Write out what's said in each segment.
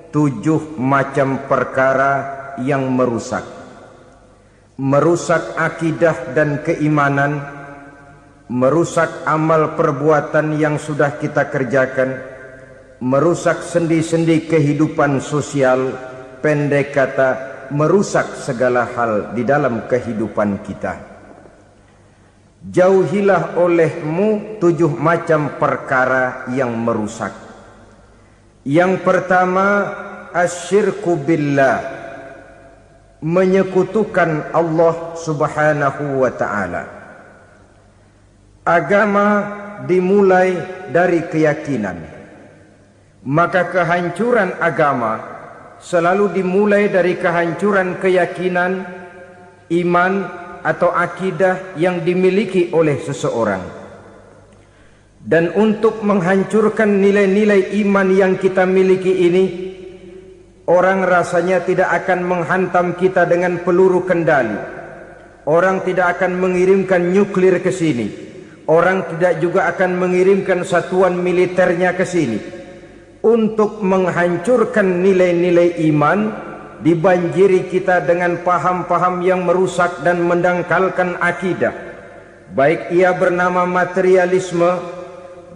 7 macam perkara yang merusak akidah dan keimanan, merusak amal perbuatan yang sudah kita kerjakan, merusak sendi-sendi kehidupan sosial, pendek kata merusak segala hal di dalam kehidupan kita. Jauhilah olehmu 7 macam perkara yang merusak. Yang pertama, asyirku billah, menyekutukan Allah subhanahu wa ta'ala. Agama dimulai dari keyakinan, maka kehancuran agama selalu dimulai dari kehancuran keyakinan, iman atau akidah yang dimiliki oleh seseorang. Dan untuk menghancurkan nilai-nilai iman yang kita miliki ini, orang rasanya tidak akan menghantam kita dengan peluru kendali. Orang tidak akan mengirimkan nuklir ke sini. Orang tidak juga akan mengirimkan satuan militernya ke sini. Untuk menghancurkan nilai-nilai iman, dibanjiri kita dengan paham-paham yang merusak dan mendangkalkan akidah. Baik ia bernama materialisme,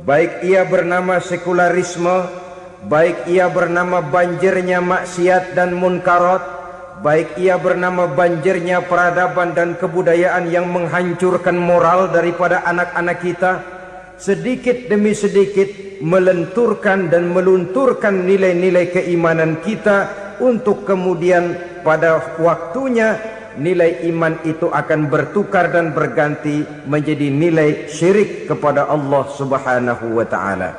baik ia bernama sekularisme, baik ia bernama banjirnya maksiat dan munkarat, baik ia bernama banjirnya peradaban dan kebudayaan yang menghancurkan moral daripada anak-anak kita, sedikit demi sedikit melenturkan dan melunturkan nilai-nilai keimanan kita, untuk kemudian pada waktunya nilai iman itu akan bertukar dan berganti menjadi nilai syirik kepada Allah subhanahu wa ta'ala.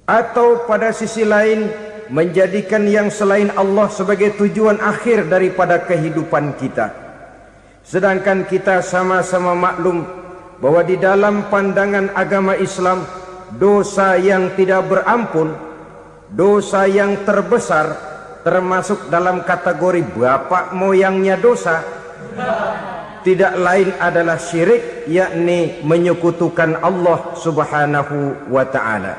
Atau pada sisi lain, menjadikan yang selain Allah sebagai tujuan akhir daripada kehidupan kita. Sedangkan kita sama-sama maklum bahwa di dalam pandangan agama Islam, dosa yang tidak berampun, dosa yang terbesar, termasuk dalam kategori bapak moyangnya dosa, tidak lain adalah syirik, yakni menyekutukan Allah subhanahu wa ta'ala.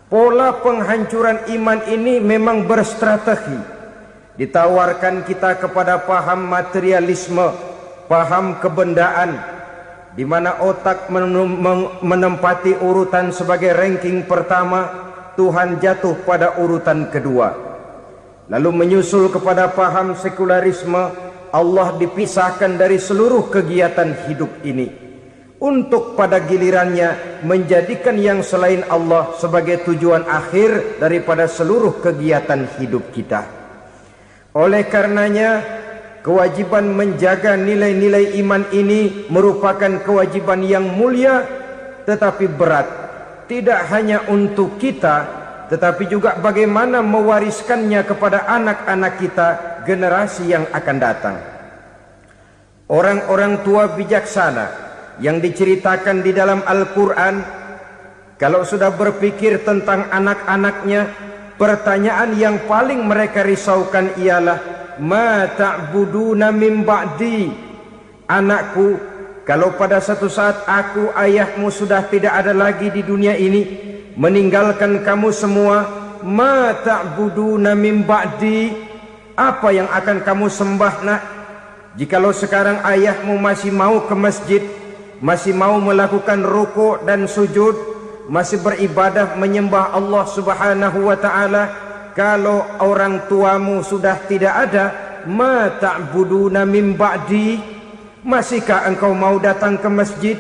Pola penghancuran iman ini memang berstrategi. Ditawarkan kita kepada paham materialisme, paham kebendaan, di mana otak menempati urutan sebagai ranking pertama, Tuhan jatuh pada urutan kedua. Lalu menyusul kepada paham sekularisme, Allah dipisahkan dari seluruh kegiatan hidup ini, untuk pada gilirannya menjadikan yang selain Allah sebagai tujuan akhir daripada seluruh kegiatan hidup kita. Oleh karenanya, kewajiban menjaga nilai-nilai iman ini merupakan kewajiban yang mulia tetapi berat, tidak hanya untuk kita, tetapi juga bagaimana mewariskannya kepada anak-anak kita, generasi yang akan datang. Orang-orang tua bijaksana yang diceritakan di dalam Al-Quran, kalau sudah berpikir tentang anak-anaknya, pertanyaan yang paling mereka risaukan ialah, ma ta'buduna min ba'di. Anakku, kalau pada satu saat aku, ayahmu sudah tidak ada lagi di dunia ini, meninggalkan kamu semua, ma ta'buduna min ba'di, apa yang akan kamu sembah nak? Jikalau sekarang ayahmu masih mau ke masjid, masih mau melakukan rukuk dan sujud, masih beribadah menyembah Allah subhanahu wa ta'ala, kalau orang tuamu sudah tidak ada, ma ta'buduna min ba'di, masihkah engkau mau datang ke masjid?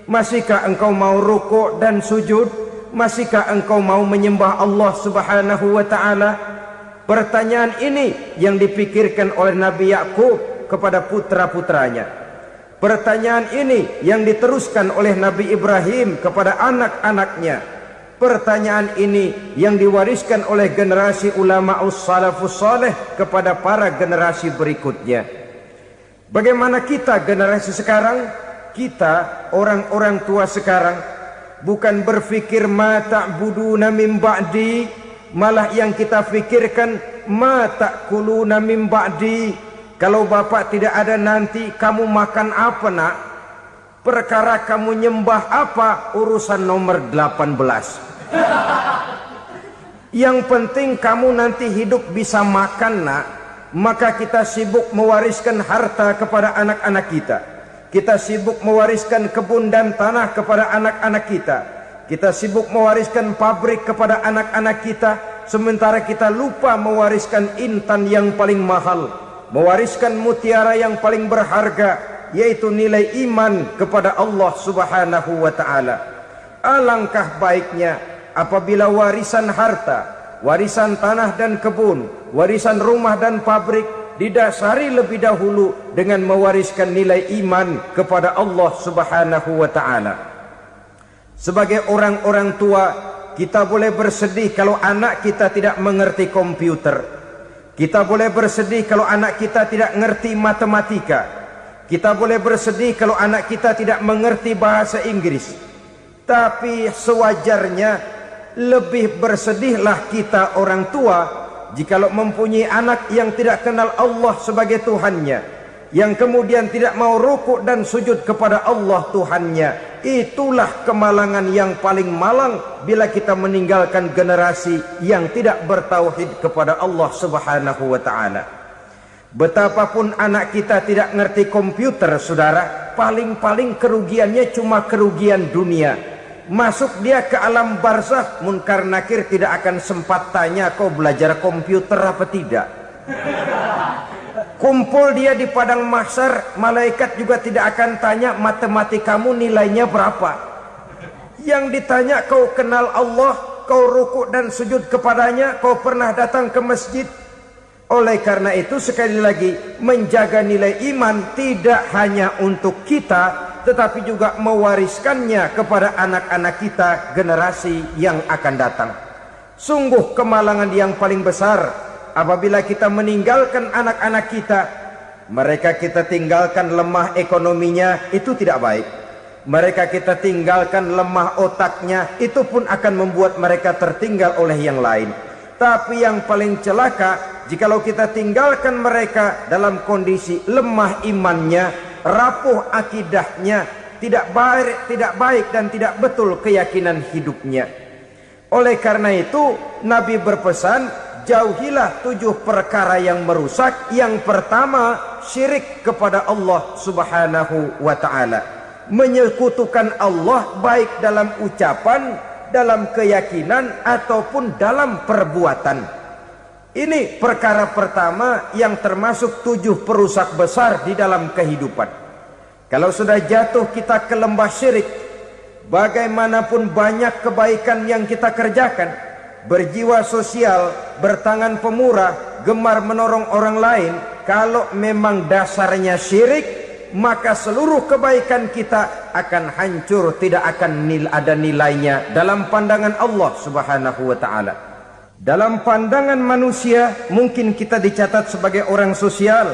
Masihkah engkau mau rukuk dan sujud? Masihkah engkau mau menyembah Allah subhanahu wa ta'ala? Pertanyaan ini yang dipikirkan oleh Nabi Yakub kepada putra-putranya. Pertanyaan ini yang diteruskan oleh Nabi Ibrahim kepada anak-anaknya. Pertanyaan ini yang diwariskan oleh generasi ulama salafus saleh kepada para generasi berikutnya. Bagaimana kita generasi sekarang? Kita orang-orang tua sekarang bukan berfikir ma ta'buduna min ba'di, malah yang kita fikirkan ma ta'kuluna min ba'di. Kalau bapak tidak ada nanti kamu makan apa nak? Perkara kamu nyembah apa? Urusan nomor 18. Yang penting kamu nanti hidup bisa makan, nak. Maka kita sibuk mewariskan harta kepada anak-anak kita. Kita sibuk mewariskan kebun dan tanah kepada anak-anak kita. Kita sibuk mewariskan pabrik kepada anak-anak kita, sementara kita lupa mewariskan intan yang paling mahal, mewariskan mutiara yang paling berharga, yaitu nilai iman kepada Allah Subhanahu wa ta'ala. Alangkah baiknya apabila warisan harta, warisan tanah dan kebun, warisan rumah dan pabrik didasari lebih dahulu dengan mewariskan nilai iman kepada Allah Subhanahu wa ta'ala. Sebagai orang-orang tua, kita boleh bersedih kalau anak kita tidak mengerti komputer. Kita boleh bersedih kalau anak kita tidak mengerti matematika. Kita boleh bersedih kalau anak kita tidak mengerti bahasa Inggris. Tapi sewajarnya lebih bersedihlah kita orang tua jikalau mempunyai anak yang tidak kenal Allah sebagai Tuhannya, yang kemudian tidak mau rukuk dan sujud kepada Allah Tuhannya. Itulah kemalangan yang paling malang bila kita meninggalkan generasi yang tidak bertauhid kepada Allah Subhanahu wa ta'ala. Betapapun anak kita tidak ngerti komputer, saudara, paling-paling kerugiannya cuma kerugian dunia. Masuk dia ke alam barzakh, munkar nakir tidak akan sempat tanya kau belajar komputer apa tidak. Kumpul dia di padang mahsyar, malaikat juga tidak akan tanya matematikamu nilainya berapa. Yang ditanya kau kenal Allah, kau rukuk dan sujud kepadanya, kau pernah datang ke masjid. Oleh karena itu sekali lagi, menjaga nilai iman tidak hanya untuk kita, tetapi juga mewariskannya kepada anak-anak kita, generasi yang akan datang. Sungguh kemalangan yang paling besar apabila kita meninggalkan anak-anak kita. Mereka kita tinggalkan lemah ekonominya, itu tidak baik. Mereka kita tinggalkan lemah otaknya, itu pun akan membuat mereka tertinggal oleh yang lain. Tapi yang paling celaka, jikalau kita tinggalkan mereka dalam kondisi lemah imannya, rapuh akidahnya, tidak baik dan tidak betul keyakinan hidupnya. Oleh karena itu Nabi berpesan, jauhilah 7 perkara yang merusak. Yang pertama, syirik kepada Allah Subhanahu wa ta'ala. Menyekutukan Allah baik dalam ucapan, dalam keyakinan, ataupun dalam perbuatan. Ini perkara pertama yang termasuk 7 perusak besar di dalam kehidupan. Kalau sudah jatuh kita ke lembah syirik, bagaimanapun banyak kebaikan yang kita kerjakan, berjiwa sosial, bertangan pemurah, gemar menolong orang lain, kalau memang dasarnya syirik, maka seluruh kebaikan kita akan hancur, tidak akan ada nilainya dalam pandangan Allah Subhanahu wa ta'ala. Dalam pandangan manusia, mungkin kita dicatat sebagai orang sosial,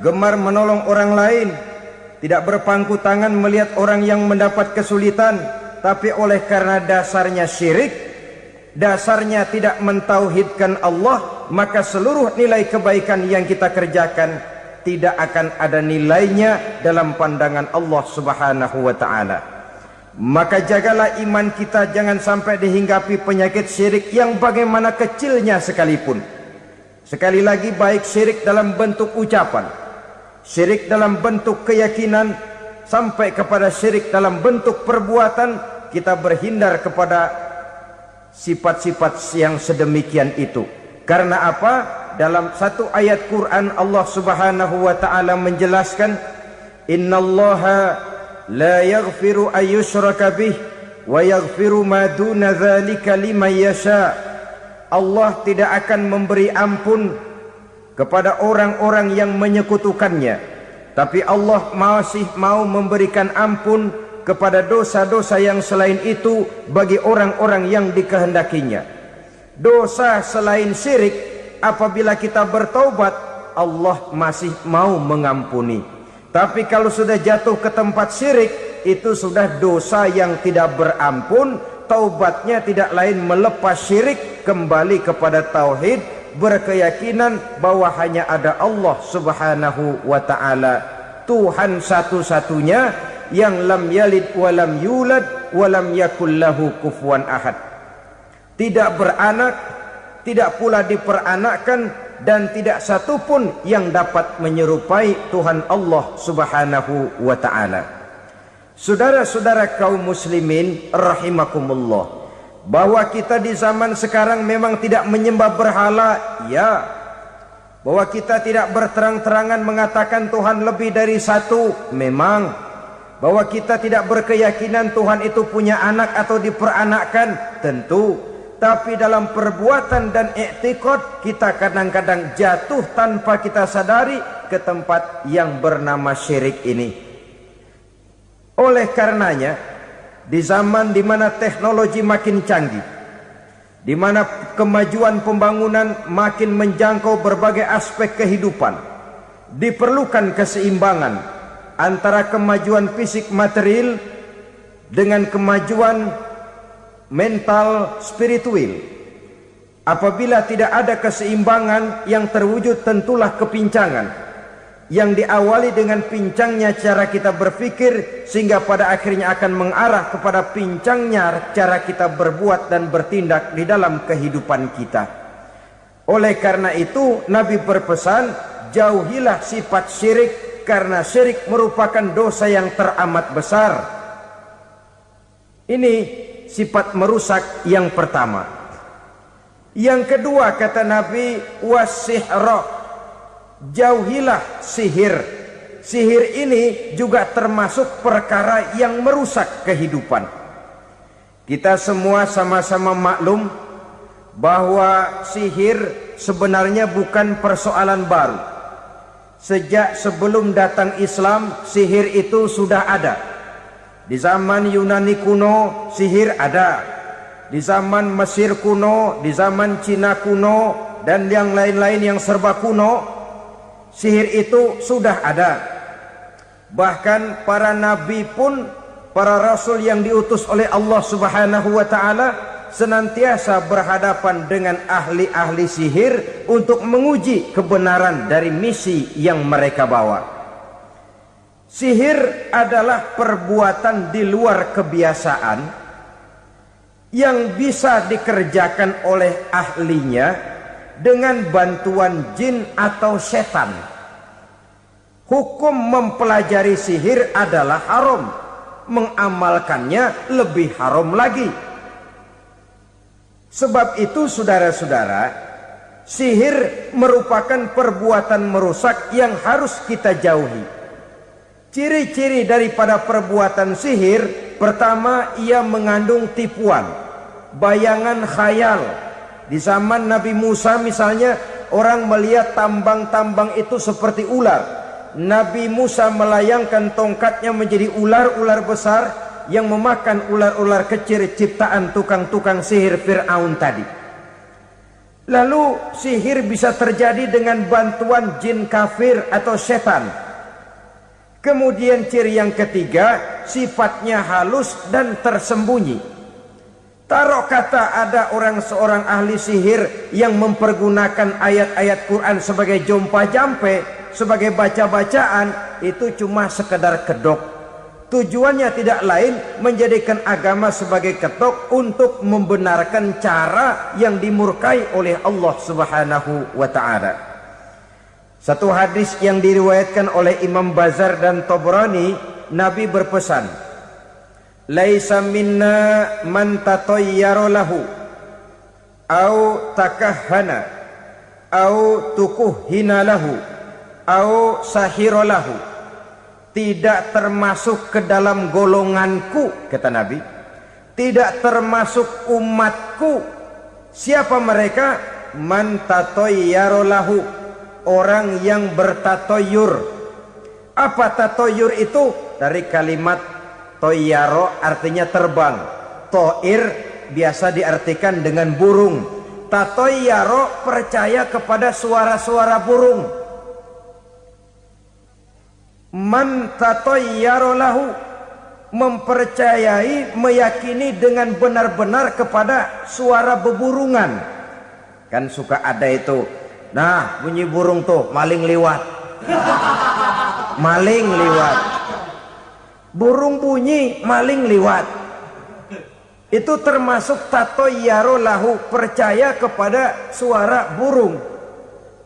gemar menolong orang lain, tidak berpangku tangan melihat orang yang mendapat kesulitan. Tapi oleh karena dasarnya syirik, dasarnya tidak mentauhidkan Allah, maka seluruh nilai kebaikan yang kita kerjakan tidak akan ada nilainya dalam pandangan Allah Subhanahu wa ta'ala. Maka jagalah iman kita, jangan sampai dihinggapi penyakit syirik yang bagaimana kecilnya sekalipun. Sekali lagi, baik syirik dalam bentuk ucapan, syirik dalam bentuk keyakinan, sampai kepada syirik dalam bentuk perbuatan, kita berhindar kepada sifat-sifat yang sedemikian itu. Karena apa? Dalam satu ayat Quran Allah Subhanahu wa ta'ala menjelaskan, innallaha la yaghfiru ayyushraka bih wa yaghfiru ma duna dzalika liman yasha. Allah tidak akan memberi ampun kepada orang-orang yang menyekutukannya, tapi Allah masih mau memberikan ampun kepada dosa-dosa yang selain itu bagi orang-orang yang dikehendakinya. Dosa selain syirik, apabila kita bertaubat, Allah masih mau mengampuni. Tapi kalau sudah jatuh ke tempat syirik, itu sudah dosa yang tidak berampun. Taubatnya tidak lain melepas syirik, kembali kepada tauhid, berkeyakinan bahwa hanya ada Allah Subhanahu wa ta'ala, Tuhan satu-satunya, yang lam yalid walam yulad walam yakul lahu kufuwan ahad. Tidak beranak, tidak pula diperanakkan, dan tidak satu pun yang dapat menyerupai Tuhan Allah Subhanahu wa ta'ala. Saudara-saudara kaum muslimin rahimakumullah, bahwa kita di zaman sekarang memang tidak menyembah berhala, ya. Bahwa kita tidak berterang-terangan mengatakan Tuhan lebih dari satu, memang. Bahwa kita tidak berkeyakinan Tuhan itu punya anak atau diperanakkan, tentu. Tapi dalam perbuatan dan i'tiqad kita kadang-kadang jatuh tanpa kita sadari ke tempat yang bernama syirik ini. Oleh karenanya, di zaman di mana teknologi makin canggih, di mana kemajuan pembangunan makin menjangkau berbagai aspek kehidupan, diperlukan keseimbangan antara kemajuan fisik material dengan kemajuan mental spiritual. Apabila tidak ada keseimbangan yang terwujud, tentulah kepincangan yang diawali dengan pincangnya cara kita berpikir, sehingga pada akhirnya akan mengarah kepada pincangnya cara kita berbuat dan bertindak di dalam kehidupan kita. Oleh karena itu Nabi berpesan, jauhilah sifat syirik, karena syirik merupakan dosa yang teramat besar. Ini sifat merusak yang pertama. Yang kedua, kata Nabi, wasihra, jauhilah sihir. Sihir ini juga termasuk perkara yang merusak kehidupan. Kita semua sama-sama maklum bahwa sihir sebenarnya bukan persoalan baru. Sejak sebelum datang Islam, sihir itu sudah ada. Di zaman Yunani kuno, sihir ada. Di zaman Mesir kuno, di zaman Cina kuno, dan yang lain-lain yang serba kuno, sihir itu sudah ada. Bahkan para nabi pun, para rasul yang diutus oleh Allah Subhanahu wa ta'ala, senantiasa berhadapan dengan ahli-ahli sihir untuk menguji kebenaran dari misi yang mereka bawa. Sihir adalah perbuatan di luar kebiasaan yang bisa dikerjakan oleh ahlinya dengan bantuan jin atau setan. Hukum mempelajari sihir adalah haram, mengamalkannya lebih haram lagi. Sebab itu saudara-saudara, sihir merupakan perbuatan merusak yang harus kita jauhi. Ciri-ciri daripada perbuatan sihir, pertama, ia mengandung tipuan, bayangan khayal. Di zaman Nabi Musa misalnya, orang melihat tambang-tambang itu seperti ular. Nabi Musa melayangkan tongkatnya menjadi ular-ular besar yang memakan ular-ular kecil ciptaan tukang-tukang sihir Fir'aun tadi. Lalu sihir bisa terjadi dengan bantuan jin kafir atau setan. Kemudian ciri yang ketiga, sifatnya halus dan tersembunyi. Taruh kata ada seorang ahli sihir yang mempergunakan ayat-ayat Quran sebagai jompa-jampe, sebagai baca-bacaan, itu cuma sekedar kedok. Tujuannya tidak lain menjadikan agama sebagai ketok untuk membenarkan cara yang dimurkai oleh Allah Subhanahu wa ta'ala. Satu hadis yang diriwayatkan oleh Imam Bazar dan Tabrani, Nabi berpesan, laisa minna man tatayyara lahu au takahhana au tukuhhina lahu au sahira lahu. Tidak termasuk ke dalam golonganku, kata Nabi. Tidak termasuk umatku. Siapa mereka? Man tatayyara lahu, orang yang bertatoyur. Apa tatoyur itu? Dari kalimat toyaro, artinya terbang. Toir biasa diartikan dengan burung. Tatoyaro percaya kepada suara-suara burung. Man tatoyaro lahu, mempercayai, meyakini dengan benar-benar kepada suara beburungan. Kan suka ada itu, nah bunyi burung tuh, maling liwat. Maling liwat. Burung bunyi, maling liwat. Itu termasuk tatoyaro lahu, percaya kepada suara burung.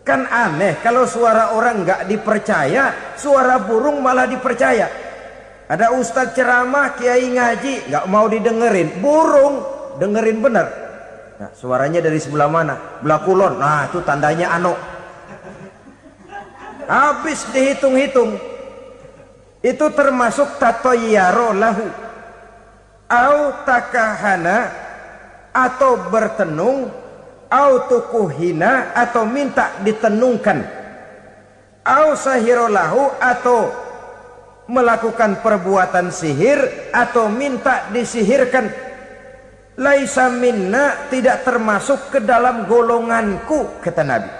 Kan aneh kalau suara orang nggak dipercaya, suara burung malah dipercaya. Ada ustadz ceramah, kiai ngaji, nggak mau didengerin, burung dengerin bener. Nah, suaranya dari sebelah mana? Belah kulon. Nah, itu tandanya ano. Habis dihitung-hitung. Itu termasuk tatoyaro lahu. Au takahana, atau bertenung, au tukuhina, atau minta ditenungkan, au sahirolahu, atau melakukan perbuatan sihir, atau minta disihirkan. Laisa minna, tidak termasuk ke dalam golonganku, kata Nabi.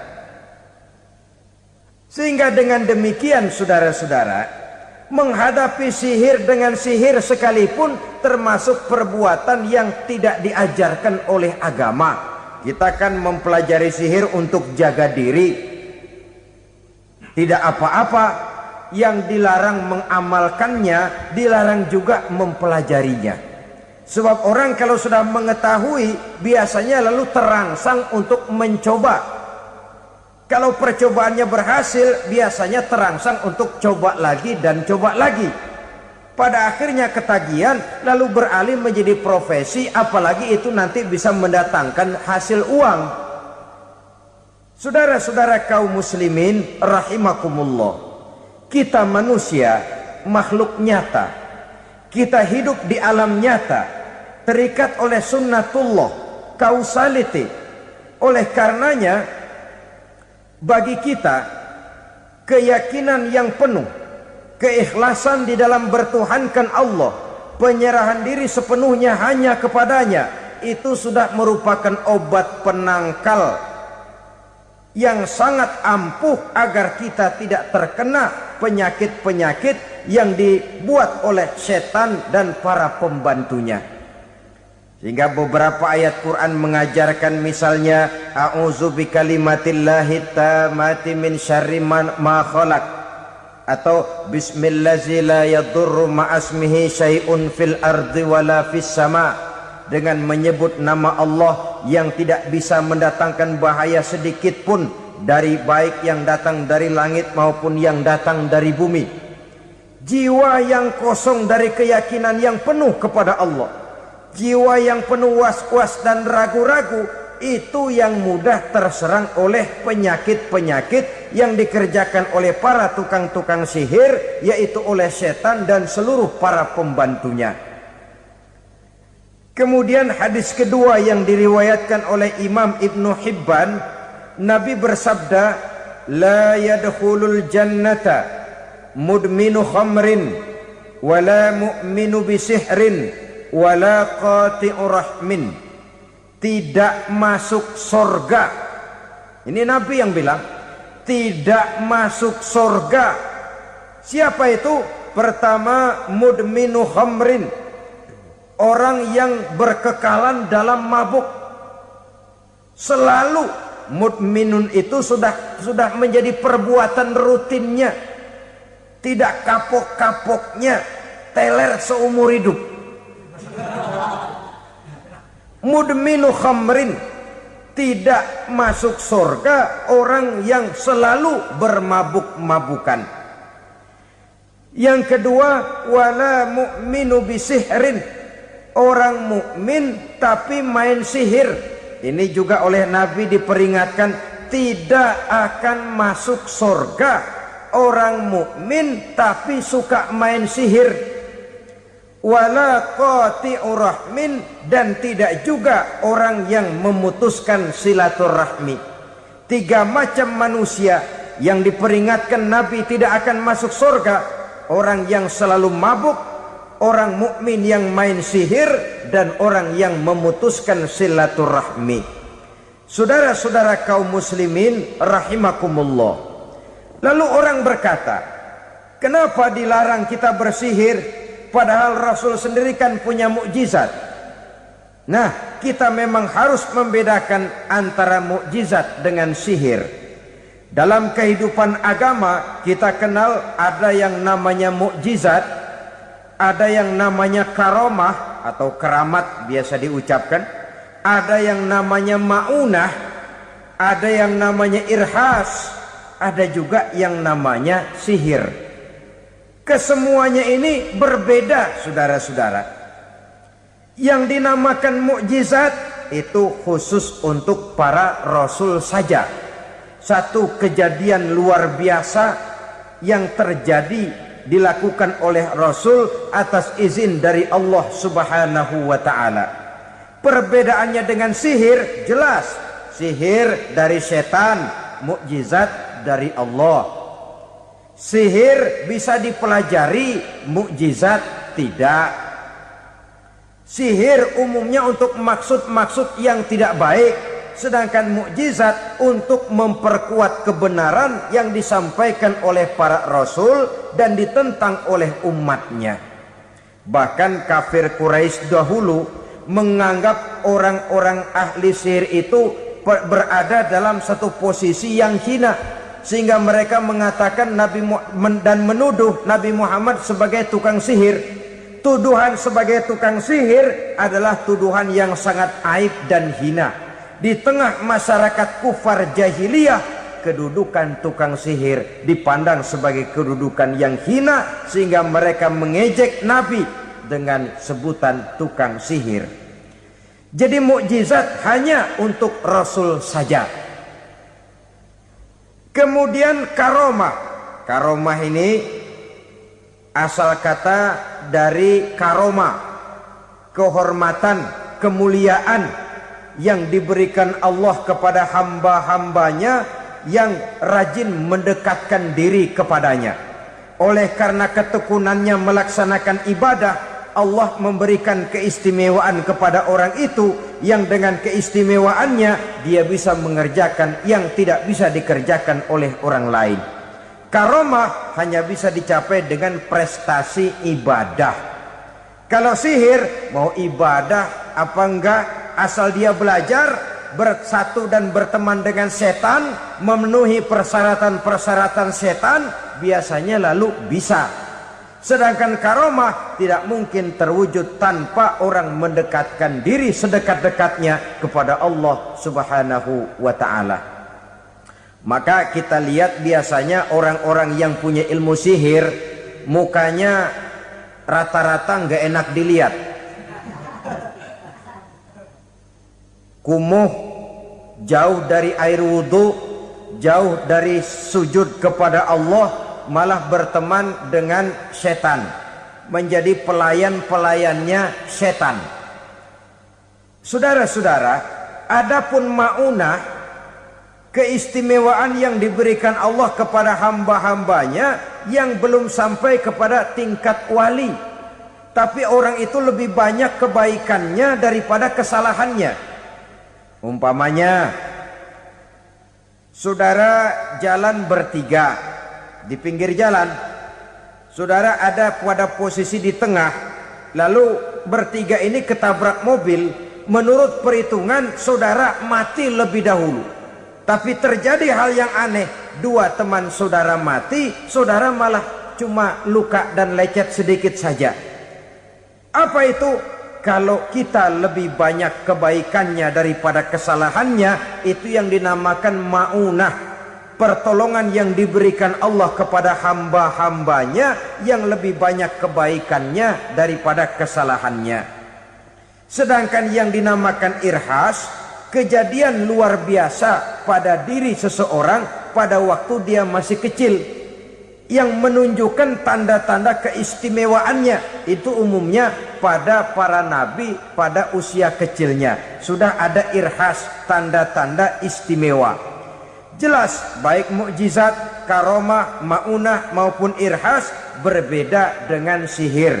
Sehingga dengan demikian saudara-saudara, menghadapi sihir dengan sihir sekalipun termasuk perbuatan yang tidak diajarkan oleh agama. Kita kan mempelajari sihir untuk jaga diri, tidak apa-apa. Yang dilarang mengamalkannya, dilarang juga mempelajarinya. Sebab orang kalau sudah mengetahui, biasanya lalu terangsang untuk mencoba. Kalau percobaannya berhasil, biasanya terangsang untuk coba lagi dan coba lagi. Pada akhirnya ketagihan, lalu beralih menjadi profesi, apalagi itu nanti bisa mendatangkan hasil uang. Saudara-saudara kaum muslimin rahimakumullah, kita manusia makhluk nyata. Kita hidup di alam nyata, terikat oleh sunnatullah, causality. Oleh karenanya, bagi kita keyakinan yang penuh, keikhlasan di dalam bertuhankan Allah, penyerahan diri sepenuhnya hanya kepadanya, itu sudah merupakan obat penangkal yang sangat ampuh agar kita tidak terkena penyakit-penyakit yang dibuat oleh setan dan para pembantunya. Sehingga beberapa ayat Quran mengajarkan, misalnya a'udzu bikalimatillahi tammati min syarri ma khalaq, atau bismillazi la yadurru ma'asmihi syai'un fil ardi wala fis sama, dengan menyebut nama Allah yang tidak bisa mendatangkan bahaya sedikit pun, dari baik yang datang dari langit maupun yang datang dari bumi. Jiwa yang kosong dari keyakinan yang penuh kepada Allah, jiwa yang penuh was-was dan ragu-ragu, itu yang mudah terserang oleh penyakit-penyakit yang dikerjakan oleh para tukang-tukang sihir, yaitu oleh setan dan seluruh para pembantunya. Kemudian hadis kedua yang diriwayatkan oleh Imam Ibnu Hibban, Nabi bersabda, la yadkhulul jannata mudminu khamrin wala mu'minu bisihrin wala qati'u rahmin. Tidak masuk surga. Ini Nabi yang bilang, tidak masuk surga. Siapa itu? Pertama, mudminu khamrin, orang yang berkekalan dalam mabuk. Selalu mudminun itu sudah menjadi perbuatan rutinnya, tidak kapok-kapoknya, teler seumur hidup. Mudminu khamrin, tidak masuk surga orang yang selalu bermabuk-mabukan. Yang kedua, wala mu'minu bisihrin, orang mukmin tapi main sihir. Ini juga oleh Nabi diperingatkan, tidak akan masuk surga orang mukmin tapi suka main sihir. Wala qati'u rahmin, dan tidak juga orang yang memutuskan silaturahmi. Tiga macam manusia yang diperingatkan Nabi tidak akan masuk surga: orang yang selalu mabuk, orang mukmin yang main sihir, dan orang yang memutuskan silaturahmi. Saudara-saudara kaum muslimin rahimakumullah. Lalu orang berkata, kenapa dilarang kita bersihir? Padahal Rasul sendiri kan punya mukjizat. Nah, kita memang harus membedakan antara mukjizat dengan sihir. Dalam kehidupan agama kita kenal ada yang namanya mukjizat, Ada yang namanya karomah atau keramat biasa diucapkan. Ada yang namanya maunah. Ada yang namanya irhas. Ada juga yang namanya sihir. Kesemuanya ini berbeda, saudara-saudara. Yang dinamakan mukjizat itu khusus untuk para rasul saja. Satu kejadian luar biasa yang terjadi dilakukan oleh Rasul atas izin dari Allah Subhanahu wa ta'ala. Perbedaannya dengan sihir jelas. Sihir dari setan, mukjizat dari Allah. Sihir bisa dipelajari, mukjizat tidak. Sihir umumnya untuk maksud-maksud yang tidak baik, sedangkan mukjizat untuk memperkuat kebenaran yang disampaikan oleh para rasul dan ditentang oleh umatnya. Bahkan kafir Quraisy dahulu menganggap orang-orang ahli sihir itu berada dalam satu posisi yang hina, sehingga mereka mengatakan dan menuduh Nabi Muhammad sebagai tukang sihir. Tuduhan sebagai tukang sihir adalah tuduhan yang sangat aib dan hina. Di tengah masyarakat kufar jahiliyah, kedudukan tukang sihir dipandang sebagai kedudukan yang hina, sehingga mereka mengejek Nabi dengan sebutan tukang sihir. Jadi mukjizat hanya untuk Rasul saja. Kemudian karomah. Karomah ini asal kata dari karoma, kehormatan, kemuliaan yang diberikan Allah kepada hamba-hambanya yang rajin mendekatkan diri kepadanya. Oleh karena ketekunannya melaksanakan ibadah, Allah memberikan keistimewaan kepada orang itu, yang dengan keistimewaannya dia bisa mengerjakan yang tidak bisa dikerjakan oleh orang lain. Karomah hanya bisa dicapai dengan prestasi ibadah. Kalau sihir, mau ibadah apa enggak, asal dia belajar, bersatu dan berteman dengan setan, memenuhi persyaratan-persyaratan setan, biasanya lalu bisa. Sedangkan karomah tidak mungkin terwujud tanpa orang mendekatkan diri sedekat-dekatnya kepada Allah Subhanahu wa ta'ala. Maka kita lihat biasanya orang-orang yang punya ilmu sihir, mukanya rata-rata nggak enak dilihat. Kumuh, jauh dari air wudhu, jauh dari sujud kepada Allah, malah berteman dengan setan, menjadi pelayan-pelayannya setan. Saudara-saudara, adapun maunah, keistimewaan yang diberikan Allah kepada hamba-hambanya yang belum sampai kepada tingkat wali, tapi orang itu lebih banyak kebaikannya daripada kesalahannya. Umpamanya, saudara jalan bertiga di pinggir jalan, saudara ada pada posisi di tengah, lalu bertiga ini ketabrak mobil. Menurut perhitungan saudara mati lebih dahulu, tapi terjadi hal yang aneh, dua teman saudara mati, saudara malah cuma luka dan lecet sedikit saja. Apa itu? Kalau kita lebih banyak kebaikannya daripada kesalahannya, itu yang dinamakan maunah, pertolongan yang diberikan Allah kepada hamba-hambanya yang lebih banyak kebaikannya daripada kesalahannya. Sedangkan yang dinamakan irhas, kejadian luar biasa pada diri seseorang pada waktu dia masih kecil, yang menunjukkan tanda-tanda keistimewaannya. Itu umumnya pada para nabi pada usia kecilnya sudah ada irhas, tanda-tanda istimewa. Jelas baik mukjizat, karomah, maunah maupun irhas berbeda dengan sihir.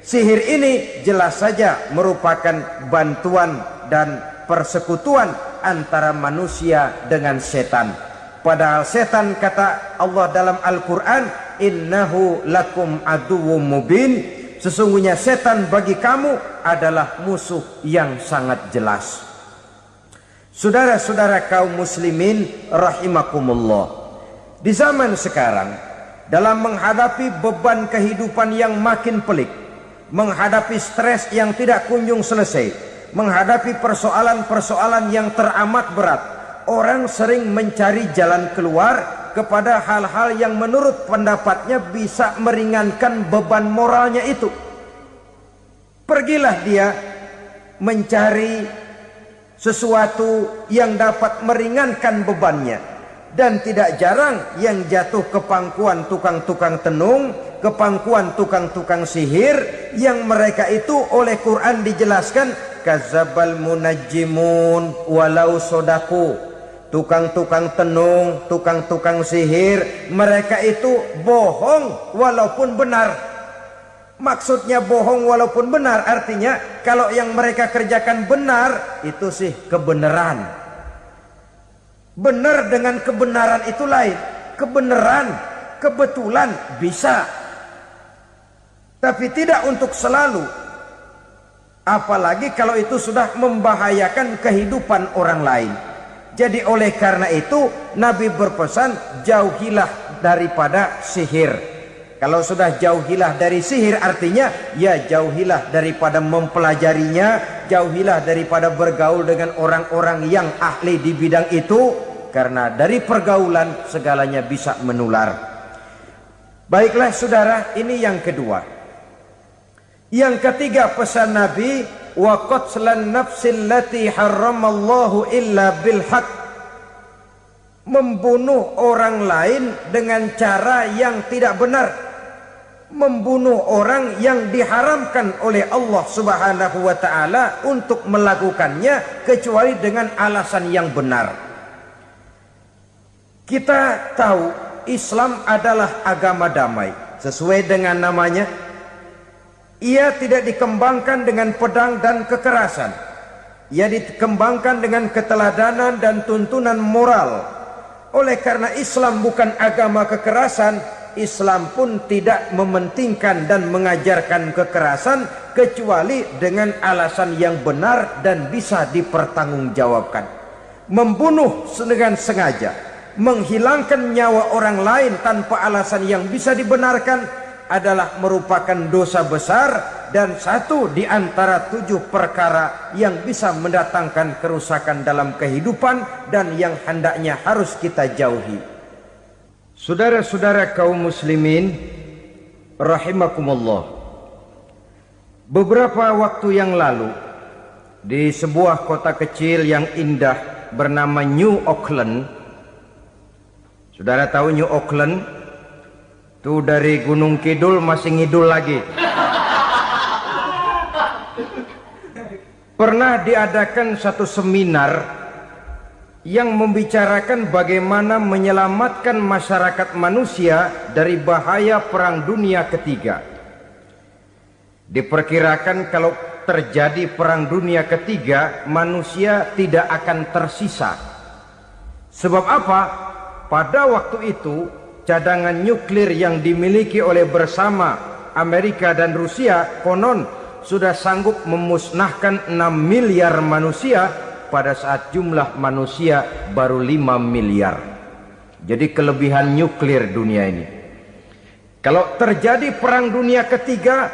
Sihir ini jelas saja merupakan bantuan dan persekutuan antara manusia dengan setan. Padahal setan, kata Allah dalam Al-Quran, innahu lakum aduwwum mubin, sesungguhnya setan bagi kamu adalah musuh yang sangat jelas. Saudara-saudara kaum muslimin rahimakumullah, di zaman sekarang dalam menghadapi beban kehidupan yang makin pelik, menghadapi stres yang tidak kunjung selesai, menghadapi persoalan-persoalan yang teramat berat, orang sering mencari jalan keluar kepada hal-hal yang menurut pendapatnya bisa meringankan beban moralnya itu. Pergilah dia mencari sesuatu yang dapat meringankan bebannya. Dan tidak jarang yang jatuh ke pangkuan tukang-tukang tenung, ke pangkuan tukang-tukang sihir, yang mereka itu oleh Quran dijelaskan kadzabal munajjimun walau sodaku. Tukang-tukang tenung, tukang-tukang sihir, mereka itu bohong walaupun benar. Maksudnya bohong walaupun benar artinya kalau yang mereka kerjakan benar, itu sih kebenaran. Benar dengan kebenaran itu lain. Kebenaran, kebetulan bisa, tapi tidak untuk selalu. Apalagi kalau itu sudah membahayakan kehidupan orang lain. Jadi oleh karena itu Nabi berpesan, jauhilah daripada sihir. Kalau sudah jauhilah dari sihir artinya ya jauhilah daripada mempelajarinya, jauhilah daripada bergaul dengan orang-orang yang ahli di bidang itu, karena dari pergaulan segalanya bisa menular. Baiklah saudara, ini yang kedua. Yang ketiga pesan Nabi, wa qatlan nafsil lati harramallahu illa bil haqq. Membunuh orang lain dengan cara yang tidak benar. Membunuh orang yang diharamkan oleh Allah Subhanahu wa taala untuk melakukannya kecuali dengan alasan yang benar. Kita tahu Islam adalah agama damai. Sesuai dengan namanya, ia tidak dikembangkan dengan pedang dan kekerasan. Ia dikembangkan dengan keteladanan dan tuntunan moral. Oleh karena Islam bukan agama kekerasan, Islam pun tidak mementingkan dan mengajarkan kekerasan kecuali dengan alasan yang benar dan bisa dipertanggungjawabkan. Membunuh dengan sengaja, menghilangkan nyawa orang lain tanpa alasan yang bisa dibenarkan adalah merupakan dosa besar dan satu di antara 7 perkara yang bisa mendatangkan kerusakan dalam kehidupan dan yang hendaknya harus kita jauhi. Saudara-saudara kaum muslimin rahimakumullah, beberapa waktu yang lalu di sebuah kota kecil yang indah bernama New Auckland. Saudara tahu New Auckland? Itu dari Gunung Kidul masih ngidul lagi. Pernah diadakan satu seminar yang membicarakan bagaimana menyelamatkan masyarakat manusia dari bahaya Perang Dunia Ketiga. Diperkirakan kalau terjadi Perang Dunia Ketiga, manusia tidak akan tersisa. Sebab apa? Pada waktu itu cadangan nuklir yang dimiliki oleh bersama Amerika dan Rusia konon sudah sanggup memusnahkan 6 miliar manusia pada saat jumlah manusia baru 5 miliar. Jadi kelebihan nuklir dunia ini. Kalau terjadi Perang Dunia Ketiga,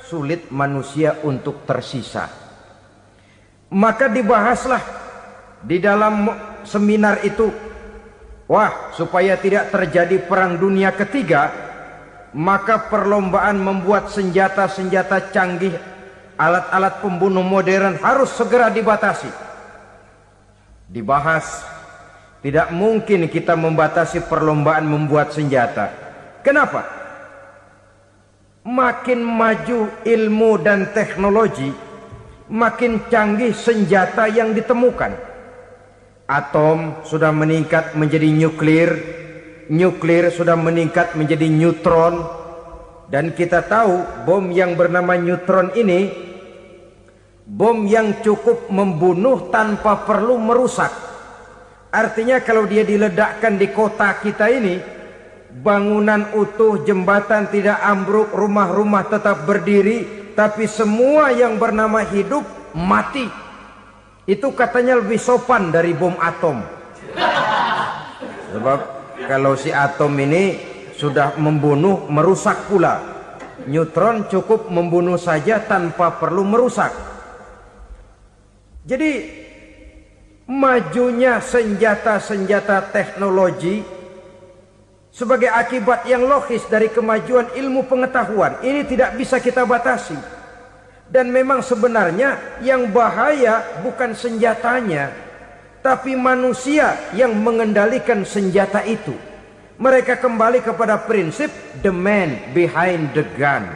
sulit manusia untuk tersisa. Maka dibahaslah di dalam seminar itu, wah, supaya tidak terjadi Perang Dunia Ketiga, maka perlombaan membuat senjata-senjata canggih, alat-alat pembunuh modern harus segera dibatasi. Dibahas, tidak mungkin kita membatasi perlombaan membuat senjata. Kenapa? Makin maju ilmu dan teknologi, makin canggih senjata yang ditemukan. Atom sudah meningkat menjadi nuklir, nuklir sudah meningkat menjadi neutron, dan kita tahu bom yang bernama neutron ini bom yang cukup membunuh tanpa perlu merusak. Artinya kalau dia diledakkan di kota kita ini, bangunan utuh, jembatan tidak ambruk, rumah-rumah tetap berdiri, tapi semua yang bernama hidup mati. Itu katanya lebih sopan dari bom atom. Sebab kalau si atom ini sudah membunuh, merusak pula. Neutron cukup membunuh saja tanpa perlu merusak. Jadi majunya senjata-senjata teknologi sebagai akibat yang logis dari kemajuan ilmu pengetahuan ini tidak bisa kita batasi. Dan memang sebenarnya yang bahaya bukan senjatanya, tapi manusia yang mengendalikan senjata itu. Mereka kembali kepada prinsip the man behind the gun.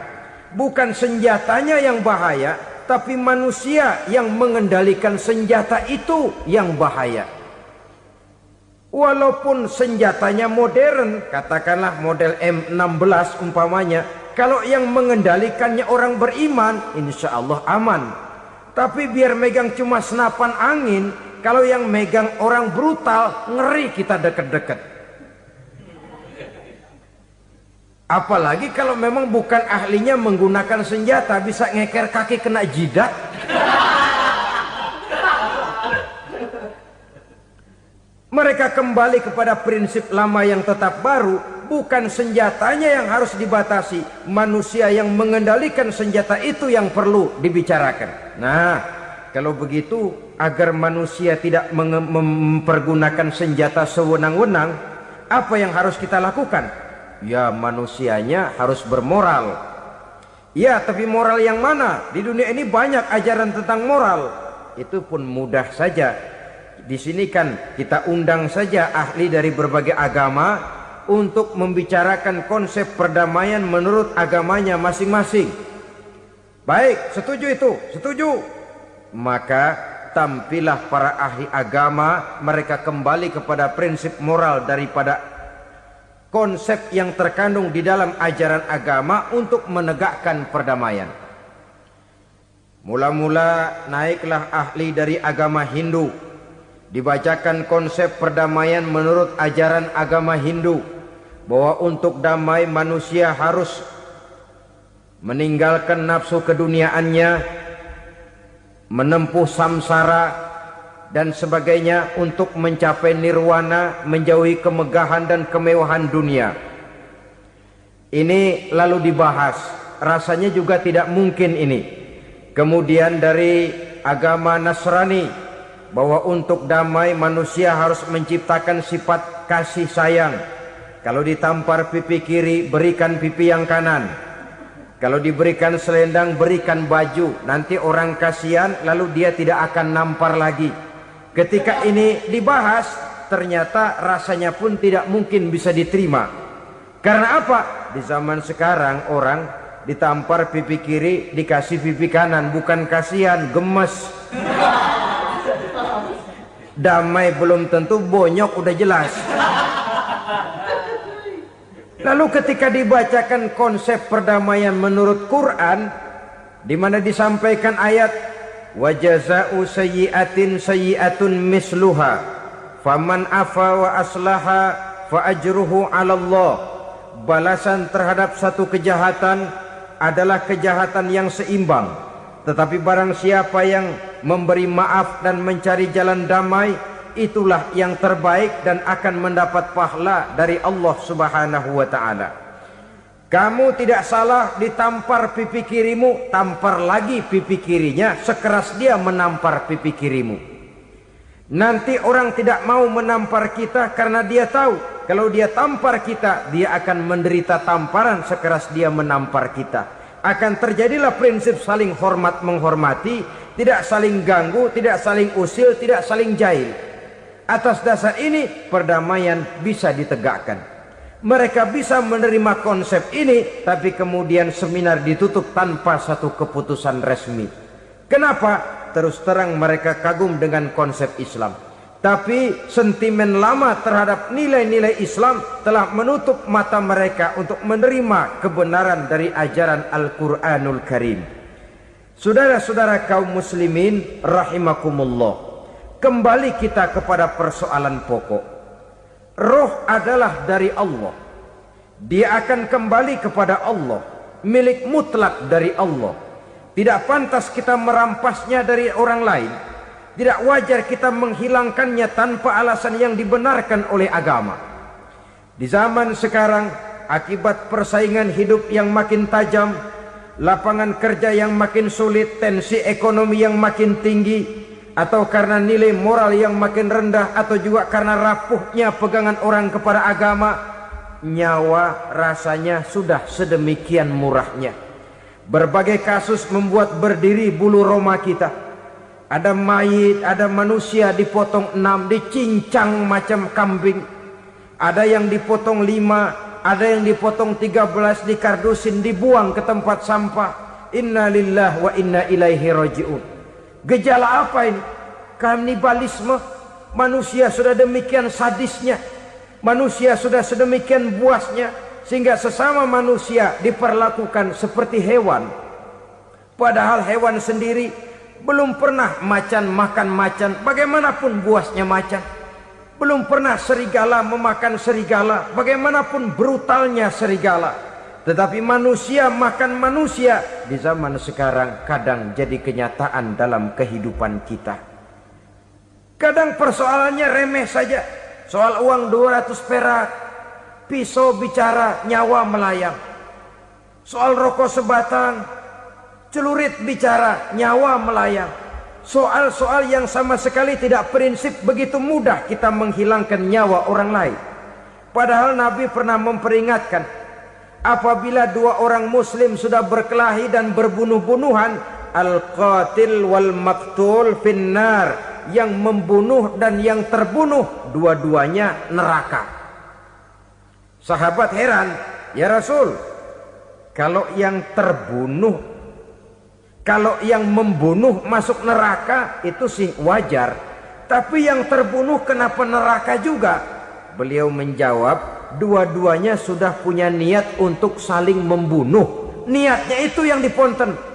Bukan senjatanya yang bahaya, tapi manusia yang mengendalikan senjata itu yang bahaya. Walaupun senjatanya modern, katakanlah model M16 umpamanya, kalau yang mengendalikannya orang beriman, insya Allah aman. Tapi biar megang cuma senapan angin, kalau yang megang orang brutal, ngeri kita deket-deket. Apalagi kalau memang bukan ahlinya menggunakan senjata, bisa ngeker kaki kena jidat. Mereka kembali kepada prinsip lama yang tetap baru. Bukan senjatanya yang harus dibatasi, manusia yang mengendalikan senjata itu yang perlu dibicarakan. Nah, kalau begitu, agar manusia tidak mempergunakan senjata sewenang-wenang, apa yang harus kita lakukan? Ya, manusianya harus bermoral. Ya, tapi moral yang mana? Di dunia ini banyak ajaran tentang moral. Itu pun mudah saja. Di sini kan kita undang saja ahli dari berbagai agama untuk membicarakan konsep perdamaian menurut agamanya masing-masing. Baik, setuju itu? Setuju. Maka tampillah para ahli agama, mereka kembali kepada prinsip moral daripada konsep yang terkandung di dalam ajaran agama untuk menegakkan perdamaian. Mula-mula naiklah ahli dari agama Hindu, dibacakan konsep perdamaian menurut ajaran agama Hindu, bahwa untuk damai manusia harus meninggalkan nafsu keduniaannya, menempuh samsara dan sebagainya untuk mencapai nirwana, menjauhi kemegahan dan kemewahan dunia. Ini lalu dibahas, rasanya juga tidak mungkin ini. Kemudian dari agama Nasrani, bahwa untuk damai manusia harus menciptakan sifat kasih sayang. Kalau ditampar pipi kiri, berikan pipi yang kanan. Kalau diberikan selendang, berikan baju. Nanti orang kasihan, lalu dia tidak akan nampar lagi. Ketika ini dibahas, ternyata rasanya pun tidak mungkin bisa diterima. Karena apa? Di zaman sekarang orang ditampar pipi kiri, dikasih pipi kanan. Bukan kasihan, gemes. Damai belum tentu, bonyok udah jelas. Lalu ketika dibacakan konsep perdamaian menurut Quran, di mana disampaikan ayat wa jazaa'u sayyi'atin sayyi'atun misluha faman afa wa aslaha fa ajruhu 'ala Allah. Balasan terhadap satu kejahatan adalah kejahatan yang seimbang, tetapi barang siapa yang memberi maaf dan mencari jalan damai, itulah yang terbaik dan akan mendapat pahala dari Allah Subhanahu wa ta'ala. Kamu tidak salah ditampar pipi kirimu, tampar lagi pipi kirinya sekeras dia menampar pipi kirimu. Nanti orang tidak mau menampar kita karena dia tahu kalau dia tampar kita, dia akan menderita tamparan sekeras dia menampar kita. Akan terjadilah prinsip saling hormat menghormati, tidak saling ganggu, tidak saling usil, tidak saling jahil. Atas dasar ini perdamaian bisa ditegakkan. Mereka bisa menerima konsep ini, tapi kemudian seminar ditutup tanpa satu keputusan resmi. Kenapa? Terus terang mereka kagum dengan konsep Islam, tapi sentimen lama terhadap nilai-nilai Islam telah menutup mata mereka untuk menerima kebenaran dari ajaran Al-Quranul Karim. Saudara-saudara kaum muslimin rahimakumullah, kembali kita kepada persoalan pokok. Roh adalah dari Allah. Dia akan kembali kepada Allah, milik mutlak dari Allah. Tidak pantas kita merampasnya dari orang lain. Tidak wajar kita menghilangkannya tanpa alasan yang dibenarkan oleh agama. Di zaman sekarang akibat persaingan hidup yang makin tajam, lapangan kerja yang makin sulit, tensi ekonomi yang makin tinggi, atau karena nilai moral yang makin rendah, atau juga karena rapuhnya pegangan orang kepada agama, nyawa rasanya sudah sedemikian murahnya. Berbagai kasus membuat berdiri bulu roma kita. Ada mayit, ada manusia dipotong 6, dicincang macam kambing. Ada yang dipotong 5, ada yang dipotong 13, dikardusin, dibuang ke tempat sampah. Inna lillahi wa inna ilaihi raji'un. Gejala apa ini? Kanibalisme. Manusia sudah demikian sadisnya, manusia sudah sedemikian buasnya, sehingga sesama manusia diperlakukan seperti hewan. Padahal hewan sendiri belum pernah macan makan macan, bagaimanapun buasnya macan. Belum pernah serigala memakan serigala, bagaimanapun brutalnya serigala. Tetapi manusia makan manusia di zaman sekarang kadang jadi kenyataan dalam kehidupan kita. Kadang persoalannya remeh saja. Soal uang 200 perak, pisau bicara, nyawa melayang. Soal rokok sebatang, celurit bicara, nyawa melayang. Soal-soal yang sama sekali tidak prinsip, begitu mudah kita menghilangkan nyawa orang lain. Padahal Nabi pernah memperingatkan, apabila dua orang muslim sudah berkelahi dan berbunuh-bunuhan, al-qatil wal maktul finnar, yang membunuh dan yang terbunuh dua-duanya neraka. Sahabat heran, ya Rasul, kalau yang terbunuh, kalau yang membunuh masuk neraka itu sih wajar, tapi yang terbunuh kenapa neraka juga? Beliau menjawab, dua-duanya sudah punya niat untuk saling membunuh. Niatnya itu yang diponten.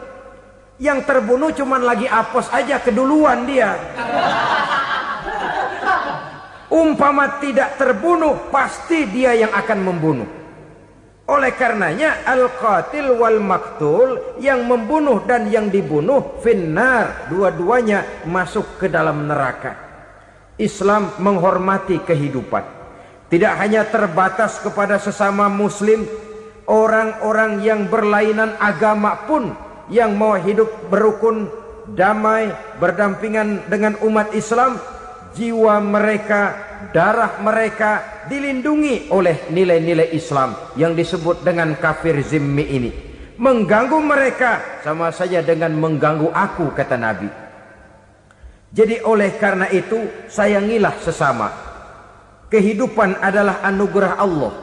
Yang terbunuh cuman lagi apes aja, keduluan dia. Umpama tidak terbunuh, pasti dia yang akan membunuh. Oleh karenanya al-qatil wal maktul, yang membunuh dan yang dibunuh finnar, dua-duanya masuk ke dalam neraka. Islam menghormati kehidupan. Tidak hanya terbatas kepada sesama muslim, orang-orang yang berlainan agama pun yang mau hidup berukun, damai, berdampingan dengan umat Islam, jiwa mereka, darah mereka dilindungi oleh nilai-nilai Islam yang disebut dengan kafir zimmi ini. Mengganggu mereka sama saja dengan mengganggu aku, kata Nabi. Jadi oleh karena itu, sayangilah sesama. Kehidupan adalah anugerah Allah,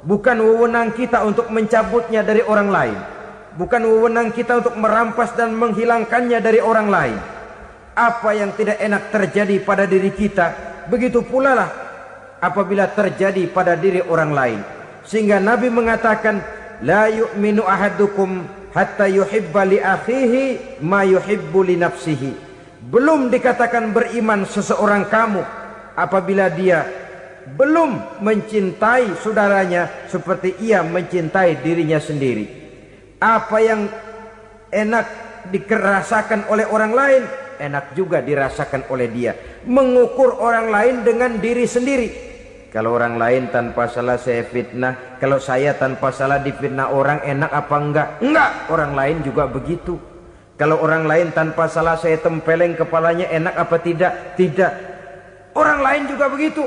bukan wewenang kita untuk mencabutnya dari orang lain, bukan wewenang kita untuk merampas dan menghilangkannya dari orang lain. Apa yang tidak enak terjadi pada diri kita, begitu pula lah apabila terjadi pada diri orang lain. Sehingga Nabi mengatakan, la yu'minu ahadukum hatta yuhibba li akhihi ma yuhibbu li nafsihi. Belum dikatakan beriman seseorang kamu apabila dia belum mencintai saudaranya seperti ia mencintai dirinya sendiri. Apa yang enak dirasakan oleh orang lain, enak juga dirasakan oleh dia. Mengukur orang lain dengan diri sendiri. Kalau orang lain tanpa salah saya fitnah, kalau saya tanpa salah difitnah orang, enak apa enggak? Enggak, orang lain juga begitu. Kalau orang lain tanpa salah saya tempeleng kepalanya, enak apa tidak? Tidak. Orang lain juga begitu.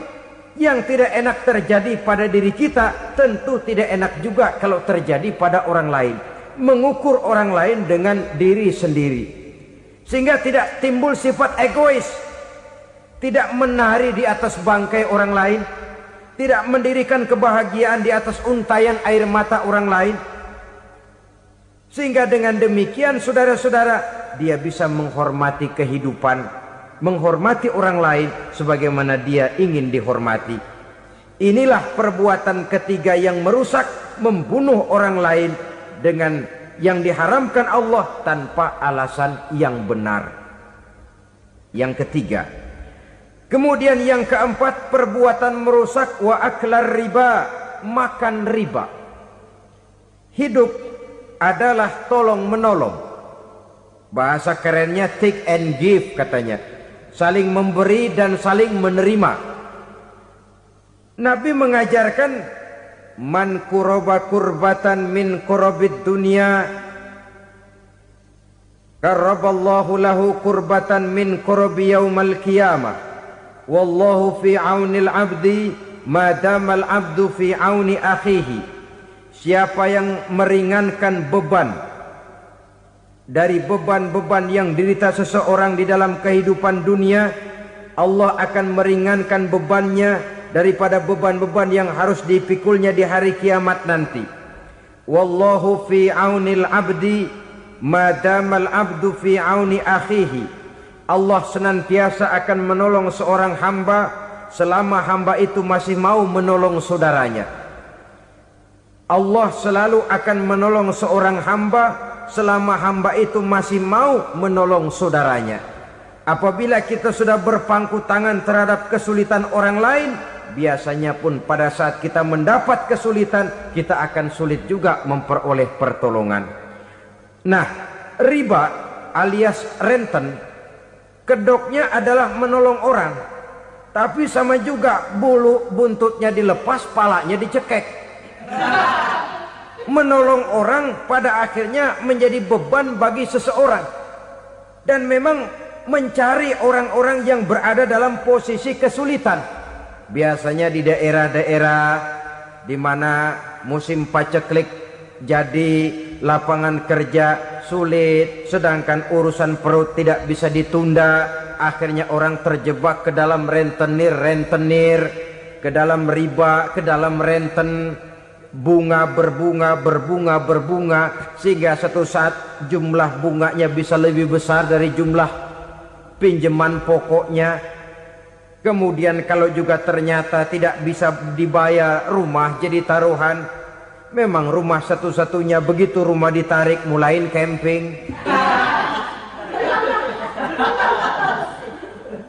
Yang tidak enak terjadi pada diri kita, tentu tidak enak juga kalau terjadi pada orang lain. Mengukur orang lain dengan diri sendiri, sehingga tidak timbul sifat egois, tidak menari di atas bangkai orang lain, tidak mendirikan kebahagiaan di atas untayan air mata orang lain. Sehingga dengan demikian saudara-saudara, dia bisa menghormati kehidupan, menghormati orang lain sebagaimana dia ingin dihormati. Inilah perbuatan ketiga yang merusak, membunuh orang lain dengan yang diharamkan Allah tanpa alasan yang benar. Yang ketiga. Kemudian yang keempat, perbuatan merusak wa aklar riba, makan riba. Hidup adalah tolong menolong. Bahasa kerennya take and give katanya. Saling memberi dan saling menerima. Nabi mengajarkan man kuraba kurbatan min kurabid dunya karaballahu lahu kurbatan min kurabi yaumal qiyamah. Wallahu fi aunil abdi madamal abdu fi auni akhihi. Siapa yang meringankan beban dari beban-beban yang derita seseorang di dalam kehidupan dunia, Allah akan meringankan bebannya daripada beban-beban yang harus dipikulnya di hari kiamat nanti. Wallahu fi aunil abdi madamal abdu fi auni akhihi. Allah senantiasa akan menolong seorang hamba selama hamba itu masih mau menolong saudaranya. Allah selalu akan menolong seorang hamba selama hamba itu masih mau menolong saudaranya. Apabila kita sudah berpangku tangan terhadap kesulitan orang lain, biasanya pun pada saat kita mendapat kesulitan, kita akan sulit juga memperoleh pertolongan. Nah, riba alias renten, kedoknya adalah menolong orang, tapi sama juga bulu buntutnya dilepas, palanya dicekek. Menolong orang pada akhirnya menjadi beban bagi seseorang, dan memang mencari orang-orang yang berada dalam posisi kesulitan. Biasanya di daerah-daerah di mana musim paceklik, jadi lapangan kerja sulit, sedangkan urusan perut tidak bisa ditunda. Akhirnya orang terjebak ke dalam rentenir, ke dalam riba, ke dalam renten. Bunga berbunga, sehingga satu saat jumlah bunganya bisa lebih besar dari jumlah pinjaman pokoknya. Kemudian kalau juga ternyata tidak bisa dibayar, rumah jadi taruhan. Memang rumah satu-satunya, begitu rumah ditarik mulain camping.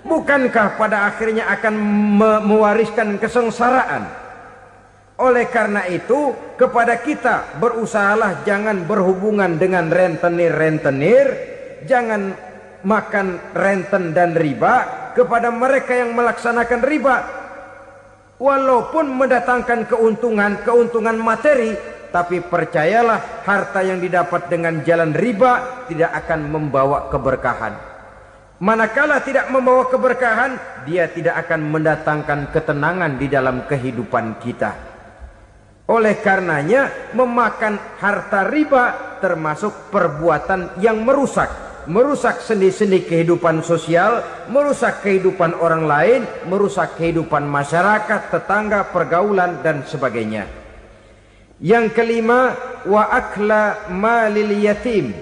Bukankah pada akhirnya akan mewariskan kesengsaraan? Oleh karena itu, kepada kita berusahalah jangan berhubungan dengan rentenir, jangan makan renten dan riba. Kepada mereka yang melaksanakan riba, walaupun mendatangkan keuntungan materi, tapi percayalah, harta yang didapat dengan jalan riba tidak akan membawa keberkahan. Manakala tidak membawa keberkahan, dia tidak akan mendatangkan ketenangan di dalam kehidupan kita. Oleh karenanya, memakan harta riba termasuk perbuatan yang merusak sendi-sendi kehidupan sosial, merusak kehidupan orang lain, merusak kehidupan masyarakat, tetangga, pergaulan, dan sebagainya. Yang kelima, wa akla malil yatim,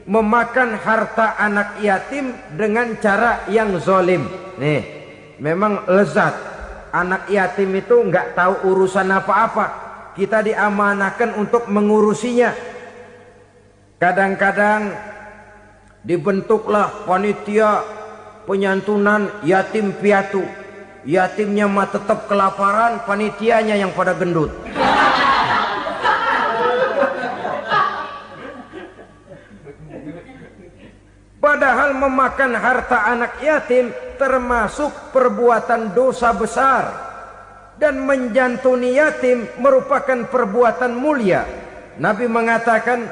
memakan harta anak yatim dengan cara yang zalim. Nih, memang lezat. Anak yatim itu nggak tahu urusan apa-apa. Kita diamanahkan untuk mengurusinya. Kadang-kadang dibentuklah panitia penyantunan yatim piatu. Yatimnya mah tetap kelaparan, panitianya yang pada gendut. Padahal memakan harta anak yatim termasuk perbuatan dosa besar. Dan menjantuni yatim merupakan perbuatan mulia. Nabi mengatakan,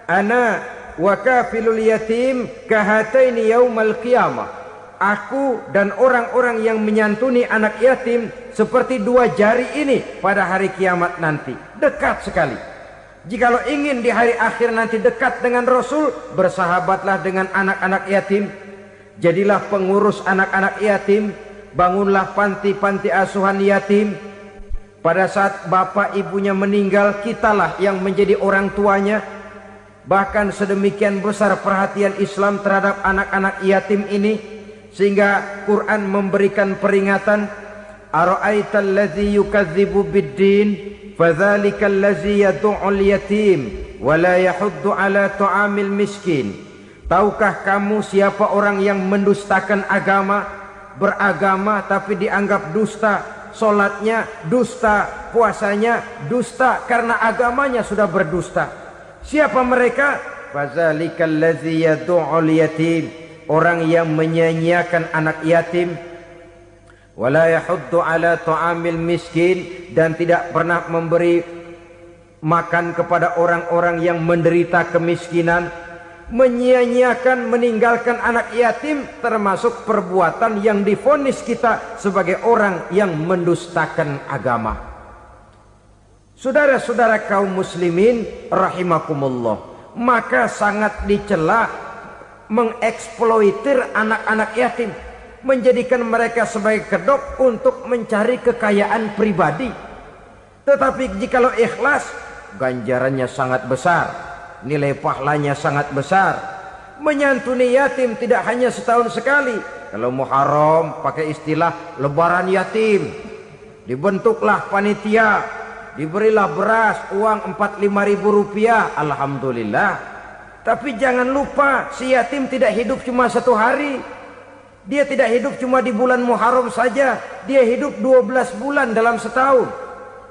ana wa kafilul yatim kahataini yaumal qiyamah. Aku dan orang-orang yang menyantuni anak yatim seperti dua jari ini pada hari kiamat nanti. Dekat sekali. Jikalau ingin di hari akhir nanti dekat dengan Rasul, bersahabatlah dengan anak-anak yatim. Jadilah pengurus anak-anak yatim. Bangunlah panti-panti asuhan yatim. Pada saat bapak ibunya meninggal, kitalah yang menjadi orang tuanya. Bahkan sedemikian besar perhatian Islam terhadap anak-anak yatim ini, sehingga Quran memberikan peringatan, ara'aital ladzi yukadzibu biddin fadzalikal ladzi yad'ul yatim wa la yahuddu ala ta'amil miskin. Tahukah kamu siapa orang yang mendustakan agama? Beragama tapi dianggap dusta, solatnya dusta, puasanya dusta, karena agamanya sudah berdusta. Siapa mereka? Fazalikal ladzi yad'ul yatim, orang yang menyanyiakan anak yatim. wala yahuddu ala ta'amil miskin, dan tidak pernah memberi makan kepada orang-orang yang menderita kemiskinan. Menyia-nyiakan, meninggalkan anak yatim termasuk perbuatan yang divonis kita sebagai orang yang mendustakan agama. Saudara-saudara kaum muslimin rahimakumullah, maka sangat dicela mengeksploitir anak-anak yatim, menjadikan mereka sebagai kedok untuk mencari kekayaan pribadi. Tetapi jikalau ikhlas, ganjarannya sangat besar, nilai pahalanya sangat besar. Menyantuni yatim tidak hanya setahun sekali. Kalau Muharram pakai istilah lebaran yatim, dibentuklah panitia, diberilah beras, uang 45.000 rupiah, alhamdulillah. Tapi jangan lupa, si yatim tidak hidup cuma satu hari. Dia tidak hidup cuma di bulan Muharram saja, dia hidup 12 bulan dalam setahun.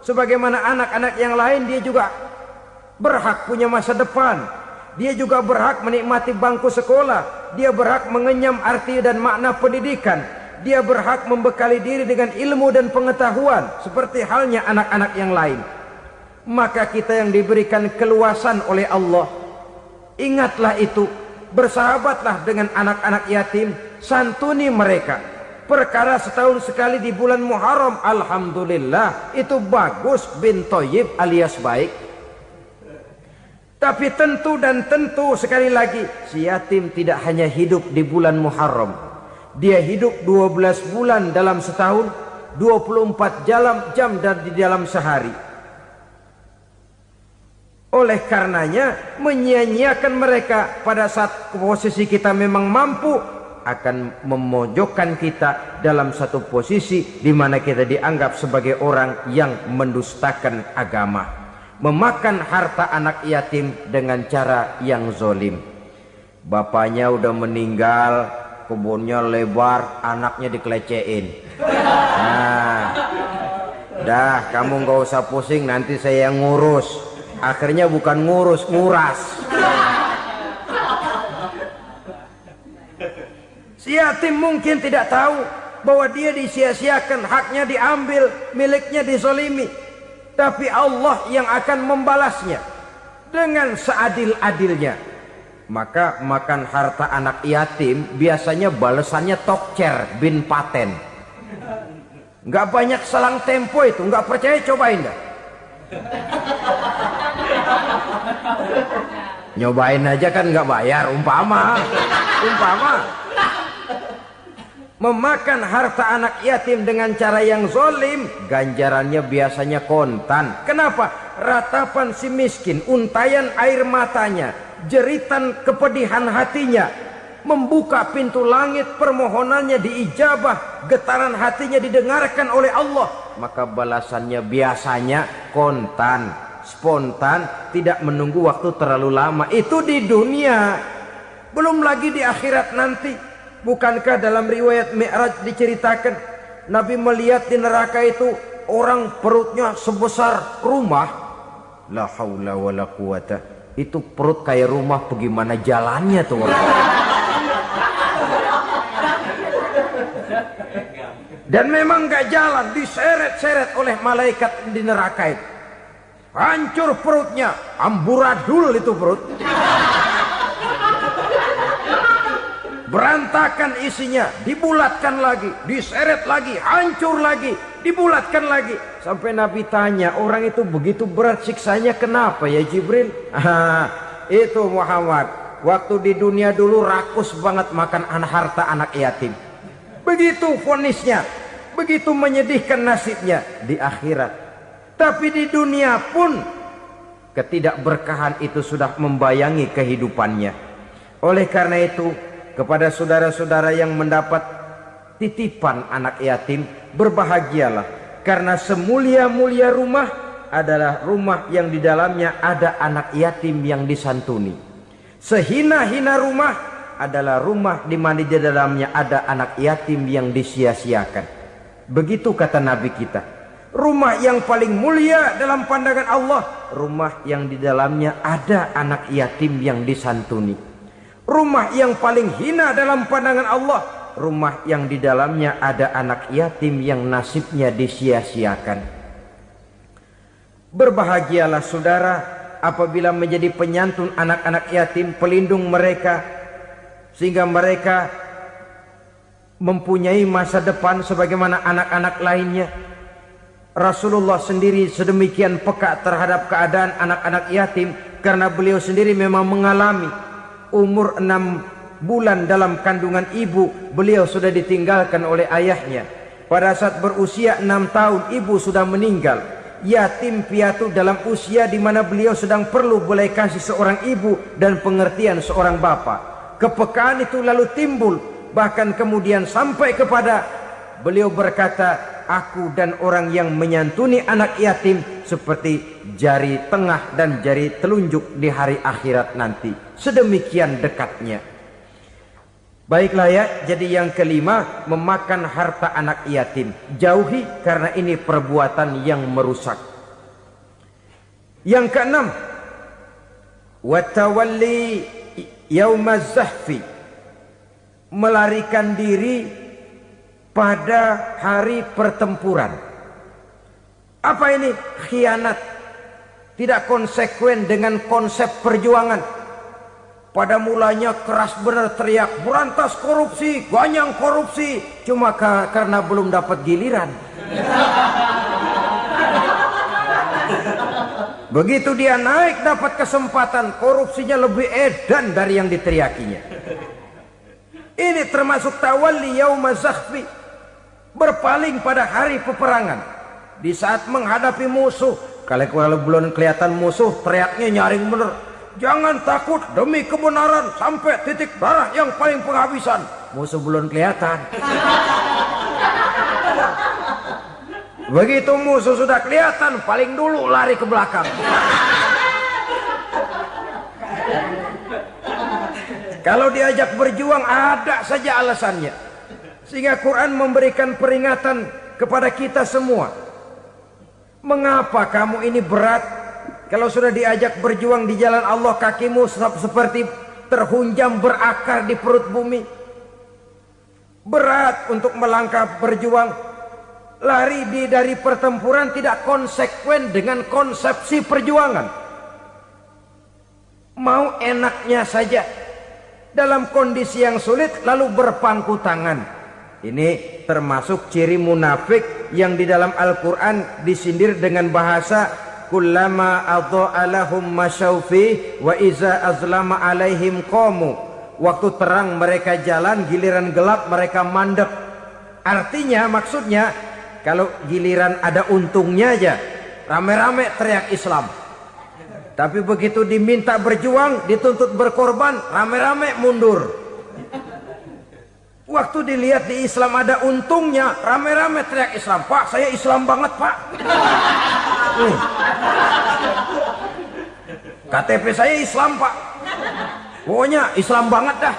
Sebagaimana anak-anak yang lain, dia juga berhak punya masa depan. Dia juga berhak menikmati bangku sekolah. Dia berhak mengenyam arti dan makna pendidikan. Dia berhak membekali diri dengan ilmu dan pengetahuan seperti halnya anak-anak yang lain. Maka kita yang diberikan keluasan oleh Allah, ingatlah itu, bersahabatlah dengan anak-anak yatim, santuni mereka. Perkara setahun sekali di bulan Muharram, alhamdulillah, itu bagus, bin Thayyib alias baik. Tapi tentu dan tentu sekali lagi, si yatim tidak hanya hidup di bulan Muharram. Dia hidup 12 bulan dalam setahun, 24 jam dan di dalam sehari. Oleh karenanya, menyia-nyiakan mereka pada saat posisi kita memang mampu akan memojokkan kita dalam satu posisi di mana kita dianggap sebagai orang yang mendustakan agama. Memakan harta anak yatim dengan cara yang zolim. Bapaknya udah meninggal, kebunnya lebar, anaknya dikelecehin. Nah, dah kamu gak usah pusing, nanti saya yang ngurus. Akhirnya bukan ngurus, nguras. Si yatim mungkin tidak tahu bahwa dia disia-siakan, haknya diambil, miliknya dizolimi. Tapi Allah yang akan membalasnya dengan seadil-adilnya. Maka makan harta anak yatim biasanya balasannya tokcer bin paten. Nggak banyak selang tempo itu, nggak percaya cobain dah. Nyobain aja kan nggak bayar, umpama. Memakan harta anak yatim dengan cara yang zolim, ganjarannya biasanya kontan. Kenapa? Ratapan si miskin, untayan air matanya, jeritan kepedihan hatinya, membuka pintu langit, permohonannya diijabah, getaran hatinya didengarkan oleh Allah. Maka balasannya biasanya kontan, spontan, tidak menunggu waktu terlalu lama. Itu di dunia, belum lagi di akhirat nanti. Bukankah dalam riwayat Mi'raj diceritakan Nabi melihat di neraka itu orang perutnya sebesar rumah. La haula wala quwata. Itu perut kayak rumah, bagaimana jalannya tuh orang. Dan memang gak jalan, diseret-seret oleh malaikat di neraka itu. Hancur perutnya, amburadul itu perut. Berantakan isinya, dibulatkan lagi, diseret lagi, hancur lagi, dibulatkan lagi. Sampai Nabi tanya, orang itu begitu berat siksanya kenapa ya Jibril? Itu Muhammad, waktu di dunia dulu rakus banget makan harta anak yatim. Begitu vonisnya, begitu menyedihkan nasibnya di akhirat. Tapi di dunia pun ketidakberkahan itu sudah membayangi kehidupannya. Oleh karena itu, kepada saudara-saudara yang mendapat titipan anak yatim, berbahagialah, karena semulia-mulia rumah adalah rumah yang di dalamnya ada anak yatim yang disantuni. Sehina-hina rumah adalah rumah di mana di dalamnya ada anak yatim yang disia-siakan. Begitu kata Nabi kita. Rumah yang paling mulia dalam pandangan Allah, rumah yang di dalamnya ada anak yatim yang disantuni. Rumah yang paling hina dalam pandangan Allah, rumah yang di dalamnya ada anak yatim yang nasibnya disia-siakan. Berbahagialah saudara apabila menjadi penyantun anak-anak yatim, pelindung mereka, sehingga mereka mempunyai masa depan sebagaimana anak-anak lainnya. Rasulullah sendiri sedemikian peka terhadap keadaan anak-anak yatim karena beliau sendiri memang mengalami umur 6 bulan dalam kandungan ibu, beliau sudah ditinggalkan oleh ayahnya. Pada saat berusia 6 tahun ibu sudah meninggal. Yatim piatu dalam usia di mana beliau sedang perlu belas kasih seorang ibu dan pengertian seorang bapa. Kepekaan itu lalu timbul, bahkan kemudian sampai kepada beliau berkata, aku dan orang yang menyantuni anak yatim seperti jari tengah dan jari telunjuk di hari akhirat nanti. Sedemikian dekatnya. Baiklah ya, jadi yang kelima, memakan harta anak yatim. Jauhi karena ini perbuatan yang merusak. Yang keenam, watawalli yaumaz zahfi, melarikan diri pada hari pertempuran. Apa ini? Khianat. Tidak konsekuen dengan konsep perjuangan. Pada mulanya keras benar teriak, berantas korupsi, ganyang korupsi. Cuma karena belum dapat giliran. Begitu dia naik dapat kesempatan, korupsinya lebih edan dari yang diteriakinya. Ini termasuk tawalli yaumaz zahfi, berpaling pada hari peperangan. Di saat menghadapi musuh, kalau belum kelihatan musuh, teriaknya nyaring bener. Jangan takut demi kebenaran sampai titik darah yang paling penghabisan. Musuh belum kelihatan. Begitu musuh sudah kelihatan, paling dulu lari ke belakang. Kalau diajak berjuang ada saja alasannya. Sehingga Quran memberikan peringatan kepada kita semua. Mengapa kamu ini berat? Kalau sudah diajak berjuang di jalan Allah, kakimu seperti terhunjam berakar di perut bumi. Berat untuk melangkah berjuang. Lari dari pertempuran tidak konsekuen dengan konsepsi perjuangan. Mau enaknya saja. Dalam kondisi yang sulit lalu berpangku tangan. Ini termasuk ciri munafik yang di dalam Al-Quran disindir dengan bahasa kullama adha'a lahum masyaufi wa iza azlama alaihim qamu. Waktu terang mereka jalan, giliran gelap mereka mandek. Artinya, maksudnya kalau giliran ada untungnya aja rame-rame teriak Islam. Tapi begitu diminta berjuang, dituntut berkorban, rame-rame mundur. Waktu dilihat di Islam ada untungnya, rame-rame teriak Islam. Pak, saya Islam banget, Pak. KTP saya Islam, Pak. Pokoknya Islam banget dah.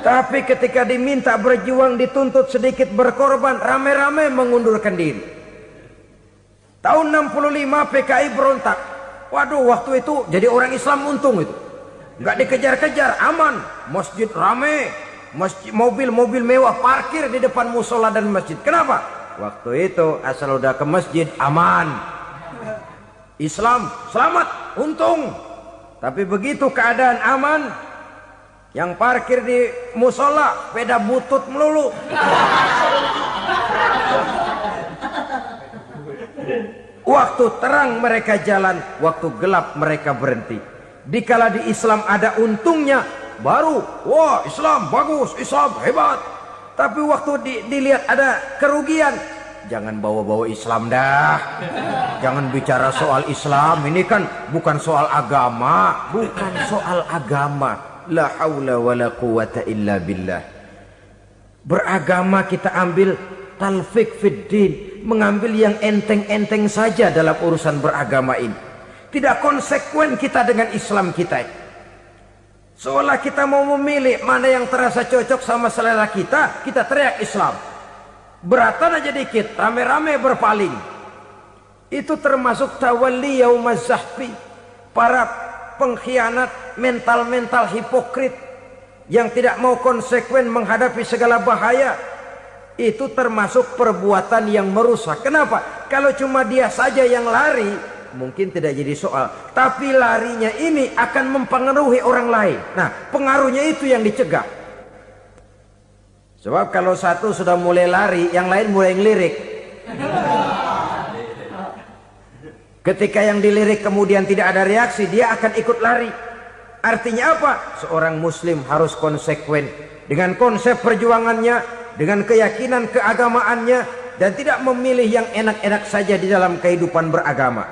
Tapi ketika diminta berjuang, dituntut sedikit berkorban, rame-rame mengundurkan diri. Tahun 65 PKI berontak. Waduh, waktu itu jadi orang Islam untung itu. Nggak dikejar-kejar, aman. Masjid rame, mobil-mobil mewah parkir di depan musola dan masjid. Kenapa? Waktu itu asal udah ke masjid aman. Islam selamat, untung. Tapi begitu keadaan aman, yang parkir di musola sepeda butut melulu. Waktu terang mereka jalan, waktu gelap mereka berhenti. Dikala di Islam ada untungnya, baru wah Islam bagus, Islam hebat. Tapi waktu dilihat ada kerugian, jangan bawa-bawa Islam dah. Jangan bicara soal Islam, ini kan bukan soal agama. Bukan soal agama. La haula wala quwata illa billah. Beragama kita ambil talfik fid din, mengambil yang enteng-enteng saja dalam urusan beragama ini. Tidak konsekuen kita dengan Islam kita. Seolah kita mau memilih mana yang terasa cocok sama selera kita, kita teriak Islam. Beratan aja dikit, rame-rame berpaling. Itu termasuk tawalli yaumaz zahfi. Para pengkhianat, mental-mental hipokrit. yang tidak mau konsekuen menghadapi segala bahaya, itu termasuk perbuatan yang merusak. Kenapa? Kalau cuma dia saja yang lari, mungkin tidak jadi soal. Tapi larinya ini akan mempengaruhi orang lain. Nah, pengaruhnya itu yang dicegah. Sebab kalau satu sudah mulai lari, yang lain mulai ngelirik. Ketika yang dilirik kemudian tidak ada reaksi, dia akan ikut lari. Artinya apa? Seorang muslim harus konsekuen dengan konsep perjuangannya, dengan keyakinan keagamaannya, dan tidak memilih yang enak-enak saja di dalam kehidupan beragama.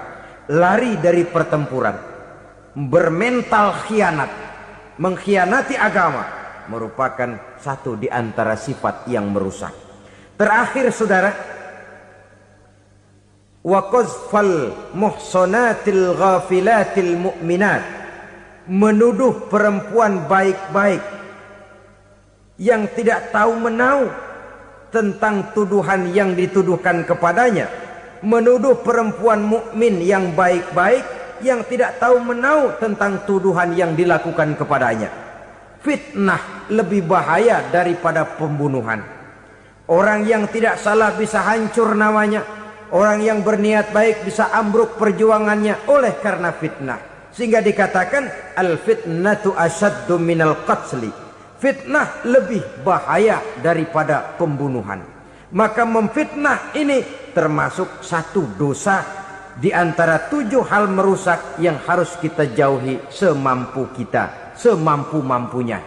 Lari dari pertempuran, bermental khianat, mengkhianati agama, merupakan satu di antara sifat yang merusak. Terakhir saudara, wa qazfal muhsanatil ghafilatil mu'minat, menuduh perempuan baik-baik yang tidak tahu menau tentang tuduhan yang dituduhkan kepadanya, menuduh perempuan mukmin yang baik-baik yang tidak tahu menau tentang tuduhan yang dilakukan kepadanya. Fitnah lebih bahaya daripada pembunuhan. Orang yang tidak salah bisa hancur namanya, orang yang berniat baik bisa ambruk perjuangannya oleh karena fitnah. Sehingga dikatakan al-fitnatu asyaddu minal qatli. Fitnah lebih bahaya daripada pembunuhan. Maka memfitnah ini termasuk satu dosa di antara 7 hal merusak yang harus kita jauhi semampu kita, semampu-mampunya.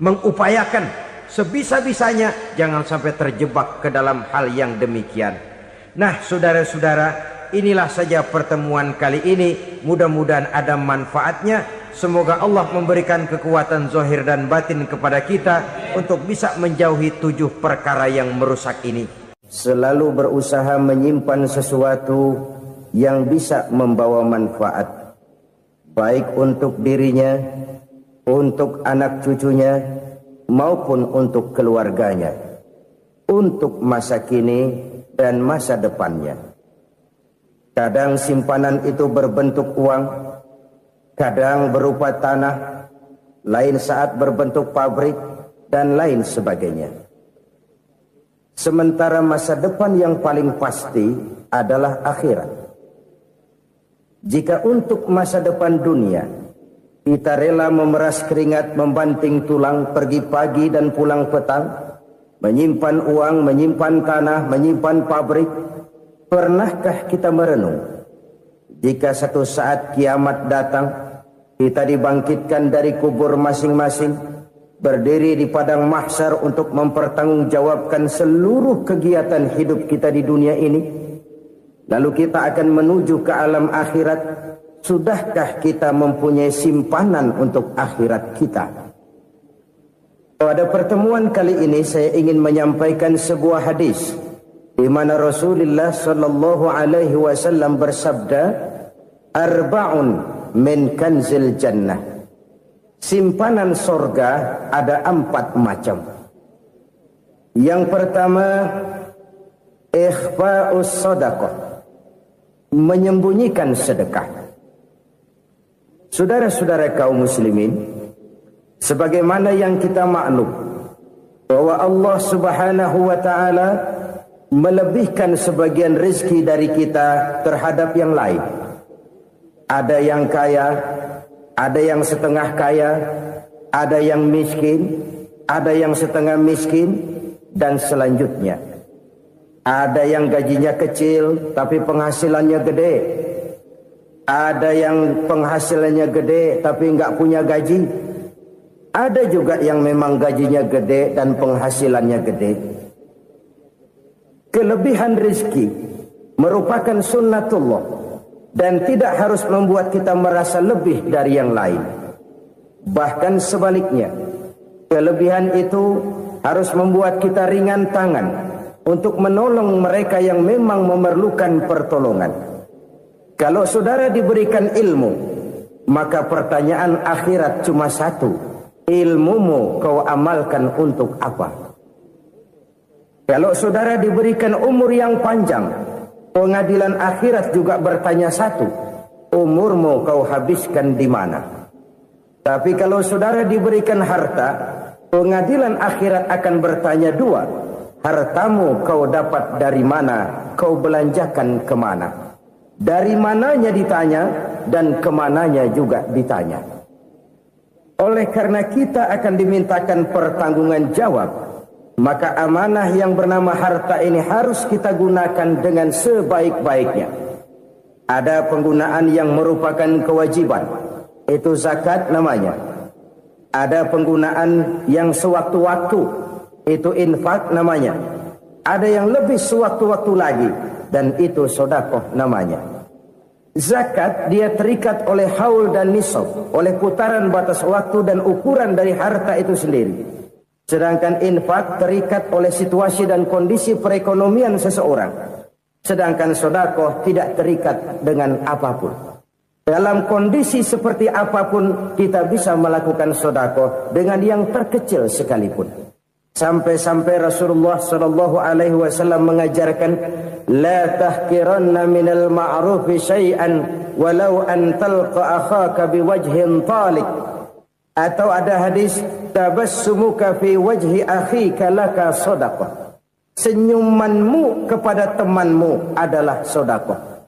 Mengupayakan sebisa-bisanya jangan sampai terjebak ke dalam hal yang demikian. Nah, saudara-saudara, inilah saja pertemuan kali ini. Mudah-mudahan ada manfaatnya. Semoga Allah memberikan kekuatan zahir dan batin kepada kita untuk bisa menjauhi 7 perkara yang merusak ini. Selalu berusaha menyimpan sesuatu yang bisa membawa manfaat, baik untuk dirinya, untuk anak cucunya, maupun untuk keluarganya, untuk masa kini dan masa depannya. Kadang simpanan itu berbentuk uang, kadang berupa tanah, lain saat berbentuk pabrik, dan lain sebagainya. Sementara masa depan yang paling pasti adalah akhirat. Jika untuk masa depan dunia kita rela memeras keringat, membanting tulang, pergi pagi dan pulang petang, menyimpan uang, menyimpan tanah, menyimpan pabrik, pernahkah kita merenung jika satu saat kiamat datang, kita dibangkitkan dari kubur masing-masing, berdiri di padang mahsyar untuk mempertanggungjawabkan seluruh kegiatan hidup kita di dunia ini, lalu kita akan menuju ke alam akhirat. Sudahkah kita mempunyai simpanan untuk akhirat kita? Pada pertemuan kali ini saya ingin menyampaikan sebuah hadis di mana Rasulullah sallallahu alaihi wasallam bersabda, arba'un min kanzil jannah. Simpanan sorga ada 4 macam. Yang pertama, ikhfa'us sadaqah, menyembunyikan sedekah. Saudara-saudara kaum muslimin, sebagaimana yang kita maklum bahwa Allah Subhanahu wa taala melebihkan sebagian rezeki dari kita terhadap yang lain. Ada yang kaya, ada yang setengah kaya, ada yang miskin, ada yang setengah miskin, dan selanjutnya. Ada yang gajinya kecil tapi penghasilannya gede. Ada yang penghasilannya gede tapi nggak punya gaji. Ada juga yang memang gajinya gede dan penghasilannya gede. Kelebihan rezeki merupakan sunnatullah dan tidak harus membuat kita merasa lebih dari yang lain. Bahkan sebaliknya, kelebihan itu harus membuat kita ringan tangan untuk menolong mereka yang memang memerlukan pertolongan. Kalau saudara diberikan ilmu, maka pertanyaan akhirat cuma satu, ilmumu kau amalkan untuk apa? Kalau saudara diberikan umur yang panjang, pengadilan akhirat juga bertanya satu, umurmu kau habiskan di mana? Tapi kalau saudara diberikan harta, pengadilan akhirat akan bertanya dua. Hartamu kau dapat dari mana? Kau belanjakan kemana? Dari mananya ditanya, dan kemananya juga ditanya. Oleh karena kita akan dimintakan pertanggungan jawab, maka amanah yang bernama harta ini harus kita gunakan dengan sebaik-baiknya. Ada penggunaan yang merupakan kewajiban, itu zakat namanya. Ada penggunaan yang sewaktu-waktu, itu infak namanya. Ada yang lebih sewaktu-waktu lagi, dan itu sedekah namanya. Zakat dia terikat oleh haul dan nisab, oleh putaran batas waktu dan ukuran dari harta itu sendiri. Sedangkan infak terikat oleh situasi dan kondisi perekonomian seseorang. Sedangkan sedekah tidak terikat dengan apapun. Dalam kondisi seperti apapun kita bisa melakukan sedekah dengan yang terkecil sekalipun. Sampai-sampai Rasulullah sallallahu alaihi wasallam mengajarkan, la tahqiranna minal ma'rufi syai'an walau an talqa akhaka biwajhin talik. Atau ada hadis, tabassumuka fi wajhi akhika laka sedekah. Senyumanmu kepada temanmu adalah sedekah.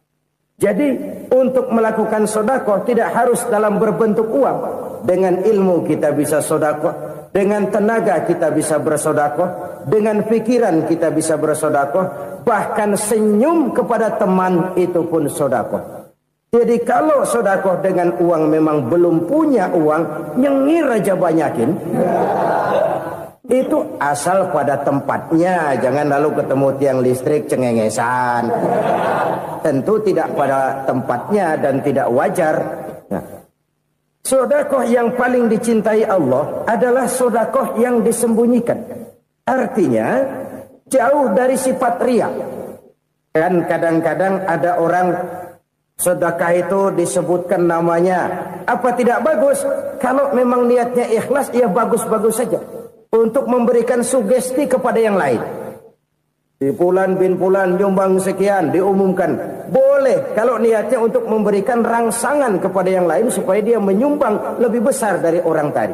Jadi untuk melakukan sedekah tidak harus dalam berbentuk uang. Dengan ilmu kita bisa sedekah, dengan tenaga kita bisa bersedekah, dengan pikiran kita bisa bersedekah, bahkan senyum kepada teman itu pun sedekah. Jadi kalau sedekah dengan uang memang belum punya uang, nyengir aja banyakin. Itu asal pada tempatnya, jangan lalu ketemu tiang listrik cengengesan. Tentu tidak pada tempatnya dan tidak wajar. Nah, sedekah yang paling dicintai Allah adalah sedekah yang disembunyikan. Artinya jauh dari sifat riya. Kan kadang-kadang ada orang sedekah itu disebutkan namanya. Apa tidak bagus? Kalau memang niatnya ikhlas, ya bagus-bagus saja. Untuk memberikan sugesti kepada yang lain. Di Fulan bin Fulan nyumbang sekian, diumumkan. Boleh kalau niatnya untuk memberikan rangsangan kepada yang lain supaya dia menyumbang lebih besar dari orang tadi.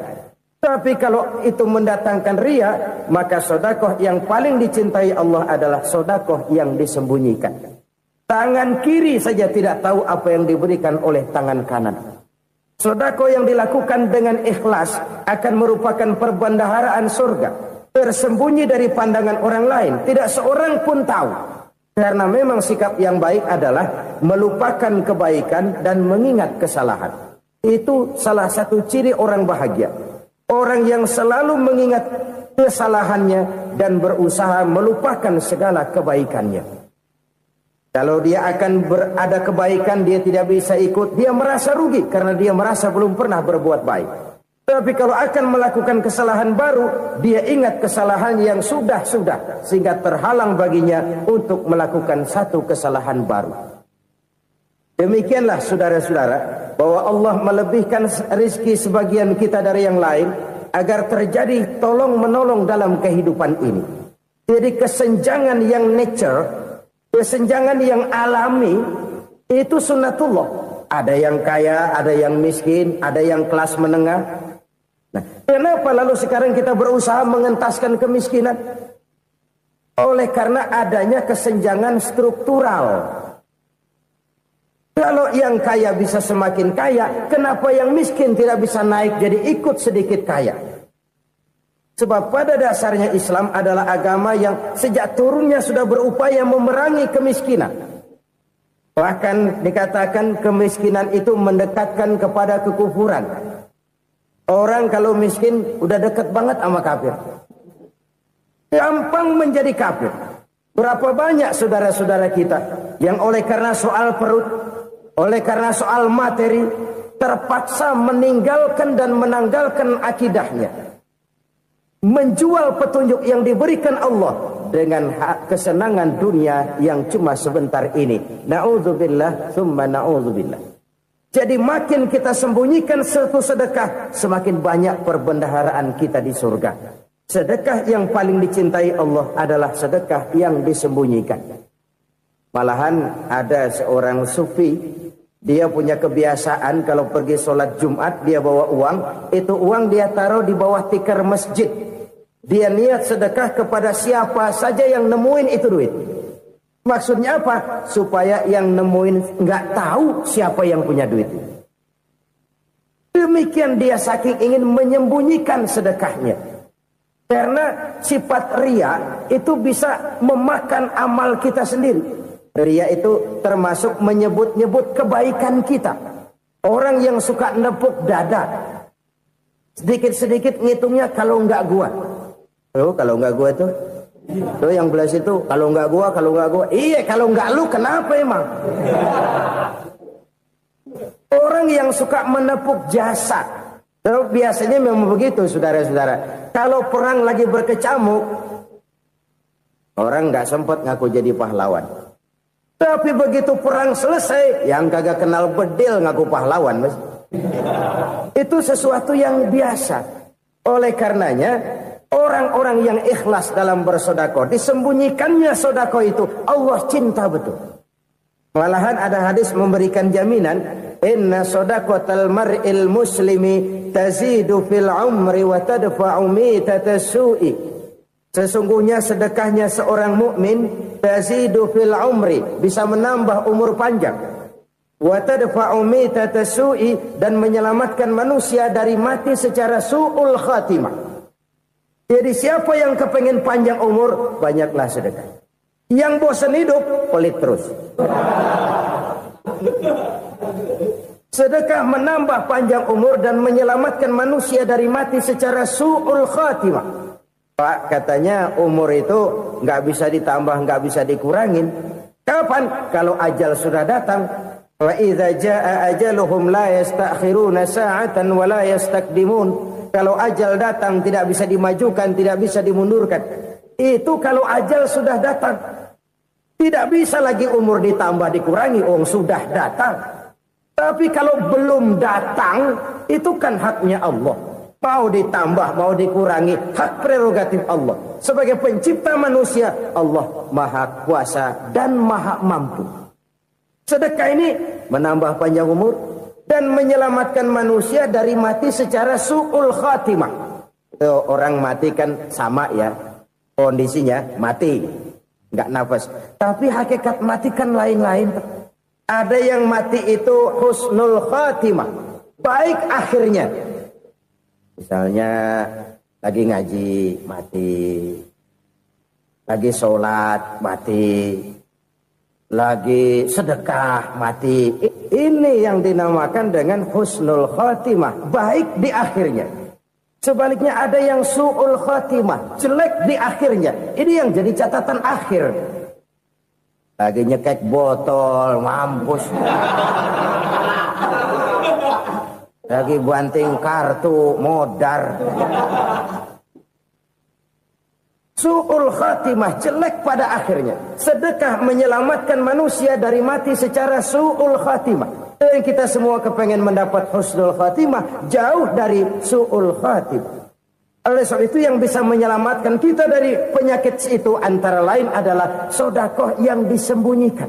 Tapi kalau itu mendatangkan riya, maka sedekah yang paling dicintai Allah adalah sedekah yang disembunyikan. Tangan kiri saja tidak tahu apa yang diberikan oleh tangan kanan. Sedekah yang dilakukan dengan ikhlas akan merupakan perbendaharaan surga, tersembunyi dari pandangan orang lain, tidak seorang pun tahu. Karena memang sikap yang baik adalah melupakan kebaikan dan mengingat kesalahan. Itu salah satu ciri orang bahagia. Orang yang selalu mengingat kesalahannya dan berusaha melupakan segala kebaikannya. Kalau dia akan berada kebaikan, dia tidak bisa ikut, dia merasa rugi karena dia merasa belum pernah berbuat baik. Tapi kalau akan melakukan kesalahan baru, dia ingat kesalahan yang sudah-sudah, sehingga terhalang baginya untuk melakukan satu kesalahan baru. Demikianlah saudara-saudara, bahwa Allah melebihkan rizki sebagian kita dari yang lain, agar terjadi tolong-menolong dalam kehidupan ini. Jadi kesenjangan yang nature, kesenjangan yang alami, itu sunnatullah. Ada yang kaya, ada yang miskin, ada yang kelas menengah. Nah, kenapa lalu sekarang kita berusaha mengentaskan kemiskinan? Oleh karena adanya kesenjangan struktural. Kalau yang kaya bisa semakin kaya, kenapa yang miskin tidak bisa naik jadi ikut sedikit kaya? Sebab pada dasarnya Islam adalah agama yang sejak turunnya sudah berupaya memerangi kemiskinan. Bahkan dikatakan kemiskinan itu mendekatkan kepada kekufuran. Orang kalau miskin udah dekat banget sama kafir. Gampang menjadi kafir. Berapa banyak saudara-saudara kita yang oleh karena soal perut, oleh karena soal materi, terpaksa meninggalkan dan menanggalkan akidahnya. Menjual petunjuk yang diberikan Allah dengan kesenangan dunia yang cuma sebentar ini. Na'udzubillah, thumma na'udzubillah. Jadi makin kita sembunyikan satu sedekah, semakin banyak perbendaharaan kita di surga. Sedekah yang paling dicintai Allah adalah sedekah yang disembunyikan. Malahan ada seorang sufi Dia punya kebiasaan kalau pergi sholat Jumat dia bawa uang. Itu uang dia taruh di bawah tikar masjid. Dia niat sedekah kepada siapa saja yang nemuin itu duit. Maksudnya apa? Supaya yang nemuin nggak tahu siapa yang punya duit. Demikian dia saking ingin menyembunyikan sedekahnya. Karena sifat riya itu bisa memakan amal kita sendiri. Riya itu termasuk menyebut-nyebut kebaikan kita. Orang yang suka nepuk dada, sedikit-sedikit ngitungnya kalau enggak gua. Tuh kalau enggak gua tuh yang belas itu kalau enggak gua. Iya kalau enggak lu kenapa emang? Orang yang suka menepuk jasa. Terus biasanya memang begitu saudara-saudara. Kalau perang lagi berkecamuk, orang enggak sempat ngaku jadi pahlawan. Tapi begitu perang selesai, yang kagak kenal bedil ngaku pahlawan, Mas. Itu sesuatu yang biasa. Oleh karenanya, orang-orang yang ikhlas dalam bersedekah, disembunyikannya sedekah itu, Allah cinta betul. Malahan ada hadis memberikan jaminan, inna sedaqatal mar'il muslimi tazidu fil umri wa tadfa'u mitatas su'i. Sesungguhnya sedekahnya seorang mukmin tazidu fil umri, bisa menambah umur panjang, wa tadfa'u mitatas su'i, dan menyelamatkan manusia dari mati secara su'ul khatimah. Jadi siapa yang kepengen panjang umur, banyaklah sedekah. Yang bosan hidup, pelit terus. Sedekah menambah panjang umur dan menyelamatkan manusia dari mati secara su'ul khatimah. Pak, katanya umur itu nggak bisa ditambah, nggak bisa dikurangin. Kapan? Kalau ajal sudah datang. Wa idza jaa ajaluhum la yastakhiruna sa'atan wa la yastaqdimun. Kalau ajal datang tidak bisa dimajukan, tidak bisa dimundurkan. Itu kalau ajal sudah datang. Tidak bisa lagi umur ditambah dikurangi, sudah datang. Tapi kalau belum datang, itu kan haknya Allah. Mau ditambah, mau dikurangi, hak prerogatif Allah. Sebagai pencipta manusia, Allah maha kuasa dan maha mampu. Sedekah ini menambah panjang umur dan menyelamatkan manusia dari mati secara su'ul khatimah. Orang mati kan sama ya, kondisinya mati, nggak nafas. Tapi hakikat mati kan lain-lain. Ada yang mati itu husnul khatimah, baik akhirnya. Misalnya lagi ngaji mati, lagi sholat mati, lagi sedekah mati. Ini yang dinamakan dengan husnul khatimah, baik di akhirnya. Sebaliknya ada yang su'ul khatimah, jelek di akhirnya. Ini yang jadi catatan akhir. Lagi nyekek botol, mampus. Lagi banting kartu, modar. Su'ul khatimah, jelek pada akhirnya. Sedekah menyelamatkan manusia dari mati secara su'ul khatimah. Dan kita semua kepengen mendapat husnul khatimah, jauh dari su'ul khatimah. Oleh sebab itu yang bisa menyelamatkan kita dari penyakit itu antara lain adalah sedekah yang disembunyikan.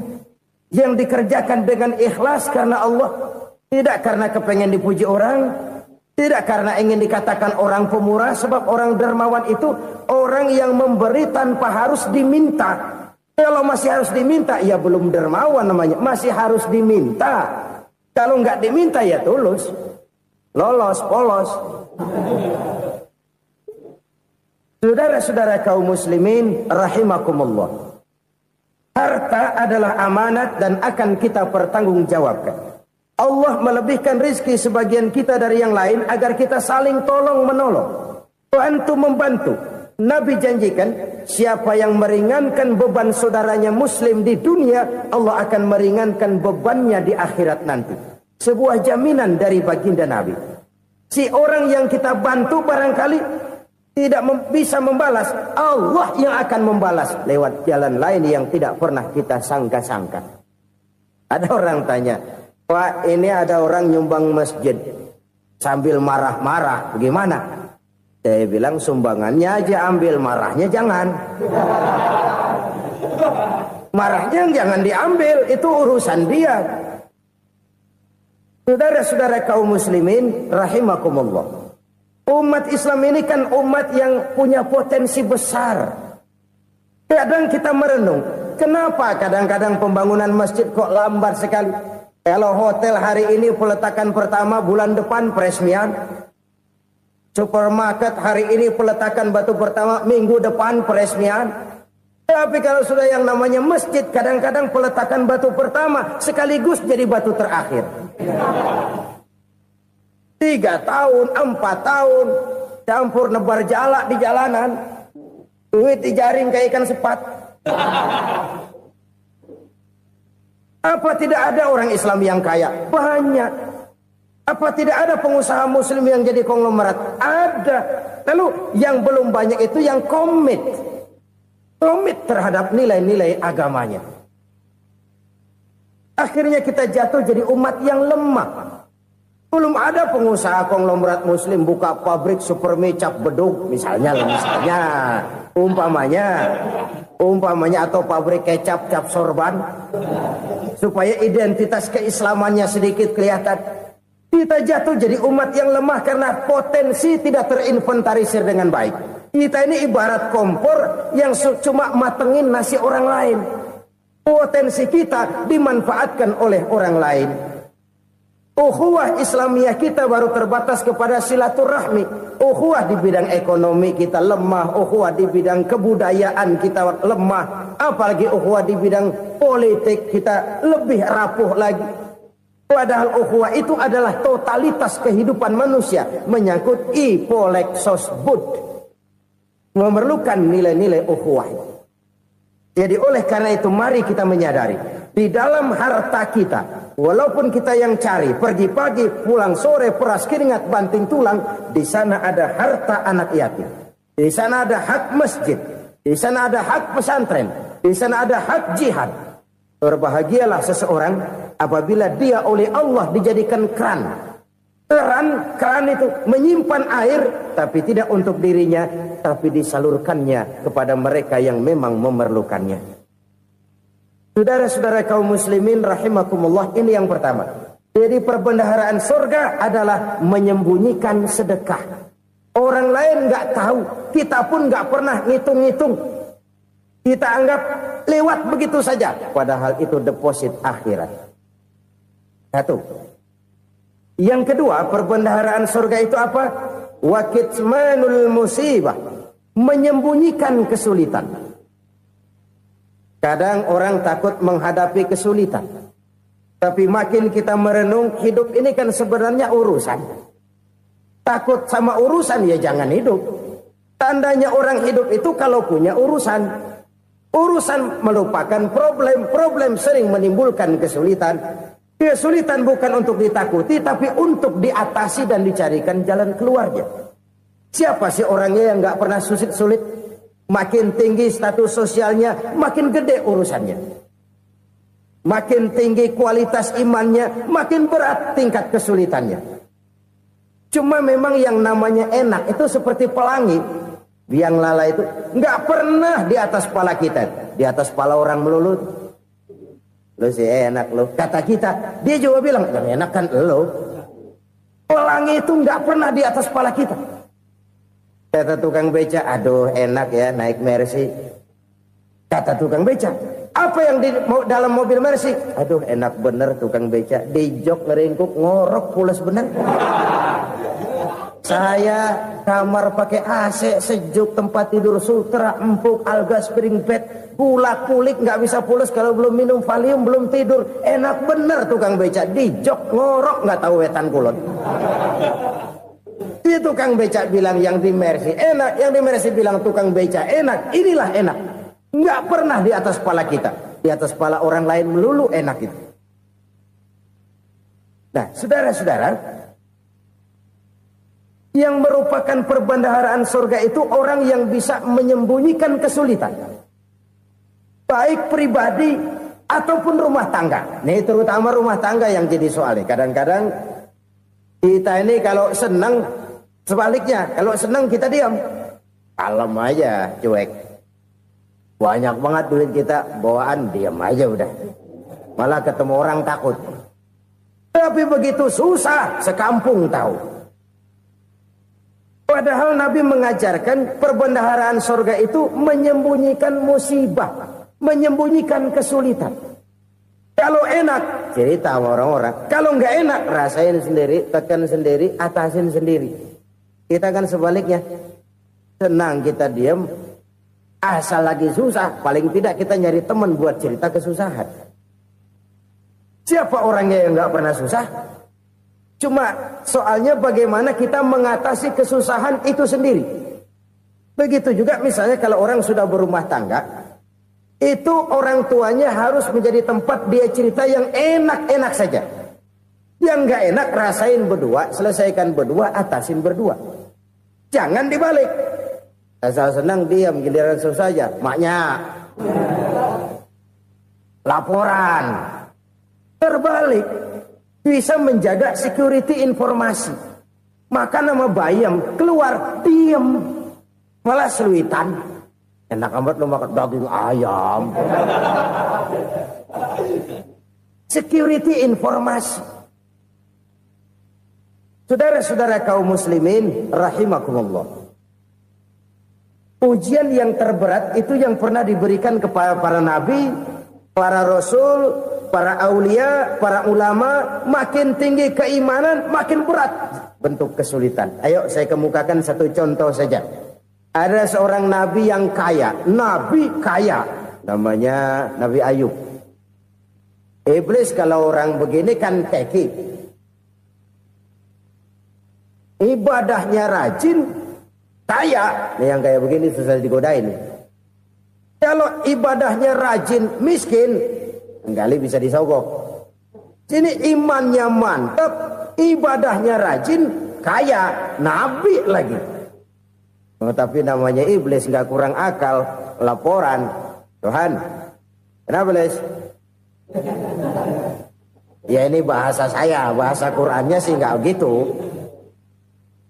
Yang dikerjakan dengan ikhlas karena Allah. Tidak karena kepengen dipuji orang, tidak karena ingin dikatakan orang pemurah, sebab orang dermawan itu orang yang memberi tanpa harus diminta. Kalau masih harus diminta, ya belum dermawan namanya, masih harus diminta. Kalau nggak diminta ya tulus, lolos, polos. Saudara-saudara kaum muslimin rahimakumullah. Harta adalah amanat dan akan kita pertanggungjawabkan. Allah melebihkan rizki sebagian kita dari yang lain agar kita saling tolong menolong, bantu membantu. Nabi janjikan siapa yang meringankan beban saudaranya muslim di dunia, Allah akan meringankan bebannya di akhirat nanti. Sebuah jaminan dari baginda Nabi. Si orang yang kita bantu barangkali tidak bisa membalas, Allah yang akan membalas lewat jalan lain yang tidak pernah kita sangka-sangka. Ada orang tanya, Pak, ini ada orang nyumbang masjid sambil marah-marah, bagaimana? Saya bilang sumbangannya aja ambil, marahnya jangan. Marahnya jangan diambil, itu urusan dia. Saudara-saudara kaum muslimin rahimakumullah. Umat Islam ini kan umat yang punya potensi besar. Kadang kita merenung, kenapa kadang-kadang pembangunan masjid kok lambat sekali? Kalau hotel hari ini peletakan pertama, bulan depan peresmian. Supermarket hari ini peletakan batu pertama, minggu depan peresmian. Tapi kalau sudah yang namanya masjid, kadang-kadang peletakan batu pertama sekaligus jadi batu terakhir. 3 tahun, 4 tahun, campur nebar jalak di jalanan, duit dijaring kayak ikan sepat. Apa tidak ada orang Islam yang kaya? Banyak. Apa tidak ada pengusaha muslim yang jadi konglomerat? Ada. Lalu yang belum banyak itu yang komit terhadap nilai-nilai agamanya. Akhirnya kita jatuh jadi umat yang lemah. Belum ada pengusaha konglomerat muslim buka pabrik supermi cap bedug misalnya umpamanya atau pabrik kecap cap sorban supaya identitas keislamannya sedikit kelihatan. Kita jatuh jadi umat yang lemah karena potensi tidak terinventarisir dengan baik. Kita ini ibarat kompor yang cuma matengin nasi orang lain. Potensi kita dimanfaatkan oleh orang lain. Ukhuwah Islamiyah kita baru terbatas kepada silaturahmi. Ukhuwah di bidang ekonomi kita lemah. Ukhuwah di bidang kebudayaan kita lemah. Apalagi ukhuwah di bidang politik kita lebih rapuh lagi. Padahal ukhuwah itu adalah totalitas kehidupan manusia. Menyangkut ipoleksos bud. Memerlukan nilai-nilai ukhuwah. Jadi oleh karena itu mari kita menyadari. Di dalam harta kita, walaupun kita yang cari, pergi pagi, pulang sore, peras keringat, banting tulang, di sana ada harta anak yatim. Di sana ada hak masjid. Di sana ada hak pesantren. Di sana ada hak jihad. Berbahagialah seseorang apabila dia oleh Allah dijadikan keran. Keran itu menyimpan air, tapi tidak untuk dirinya, tapi disalurkannya kepada mereka yang memang memerlukannya. Saudara-saudara kaum muslimin rahimakumullah, ini yang pertama. Jadi perbendaharaan surga adalah menyembunyikan sedekah. Orang lain nggak tahu, kita pun nggak pernah ngitung-ngitung. Kita anggap lewat begitu saja, padahal itu deposit akhirat. Satu. Yang kedua, perbendaharaan surga itu apa? Wa kitmanul musibah, menyembunyikan kesulitan. Kadang orang takut menghadapi kesulitan. Tapi makin kita merenung, hidup ini kan sebenarnya urusan. Takut sama urusan ya jangan hidup. Tandanya orang hidup itu kalau punya urusan. Urusan melupakan problem. Problem sering menimbulkan kesulitan. Kesulitan bukan untuk ditakuti, tapi untuk diatasi dan dicarikan jalan keluarnya. Siapa sih orangnya yang nggak pernah sulit? Makin tinggi status sosialnya, makin gede urusannya. Makin tinggi kualitas imannya, makin berat tingkat kesulitannya. Cuma memang yang namanya enak itu seperti pelangi. Biang lala itu nggak pernah di atas kepala kita, di atas kepala orang melulu. Lu sih enak lu. Kata kita, dia juga bilang, yang enak kan lu. Pelangi itu nggak pernah di atas kepala kita. Kata tukang beca, aduh enak ya naik Mercy. Kata tukang beca, apa yang di dalam mobil Mercy? Aduh enak bener tukang beca. Di jok ngeringkuk, ngorok pulas bener. Saya kamar pakai AC, sejuk, tempat tidur sutra, empuk, alga spring bed, gula kulik, nggak bisa pulas kalau belum minum Valium, belum tidur. Enak bener tukang beca, di jok ngorok nggak tahu wetan kulon. Itu tukang beca bilang yang di Mercy enak, yang di Mercy bilang tukang beca enak. Inilah enak, nggak pernah di atas kepala kita, di atas kepala orang lain melulu enak itu. Nah, saudara-saudara, yang merupakan perbendaharaan surga itu orang yang bisa menyembunyikan kesulitan. Baik pribadi ataupun rumah tangga. Nih terutama rumah tangga yang jadi soalnya. Kadang-kadang kita ini kalau senang, sebaliknya. Kalau senang kita diam. Kalem aja, cuek. Banyak banget duit kita, bawaan diam aja udah. Malah ketemu orang takut. Tapi begitu susah, sekampung tahu. Padahal Nabi mengajarkan perbendaharaan surga itu menyembunyikan musibah, menyembunyikan kesulitan. Kalau enak, cerita sama orang-orang. Kalau nggak enak, rasain sendiri, tekan sendiri, atasin sendiri. Kita kan sebaliknya. Senang kita diam, asal lagi susah, paling tidak kita nyari teman buat cerita kesusahan. Siapa orangnya yang nggak pernah susah? Cuma soalnya bagaimana kita mengatasi kesusahan itu sendiri. Begitu juga misalnya kalau orang sudah berumah tangga, itu orang tuanya harus menjadi tempat dia cerita yang enak-enak saja. Yang nggak enak rasain berdua, selesaikan berdua, atasin berdua. Jangan dibalik. Asal senang diam, giliran susah saja. Maknya laporan. Terbalik. Bisa menjaga security informasi. Maka nama bayam keluar diam. Malah seluitan. Enak amat lo makan daging ayam. Security informasi. Saudara-saudara kaum muslimin rahimakumullah. Ujian yang terberat itu yang pernah diberikan kepada para nabi, para rasul, para aulia, para ulama. Makin tinggi keimanan, makin berat bentuk kesulitan. Ayo saya kemukakan satu contoh saja. Ada seorang nabi yang kaya, nabi kaya, namanya Nabi Ayub. Iblis kalau orang begini kan keki, ibadahnya rajin, kaya. Nih yang kayak begini susah digodain. Kalau ibadahnya rajin, miskin, kali bisa disogok. Sini imannya mantap, ibadahnya rajin, kaya, nabi lagi. Oh, tapi namanya iblis nggak kurang akal. Laporan, Tuhan, kenapa Les? Ya ini bahasa saya, bahasa Qurannya sih nggak gitu.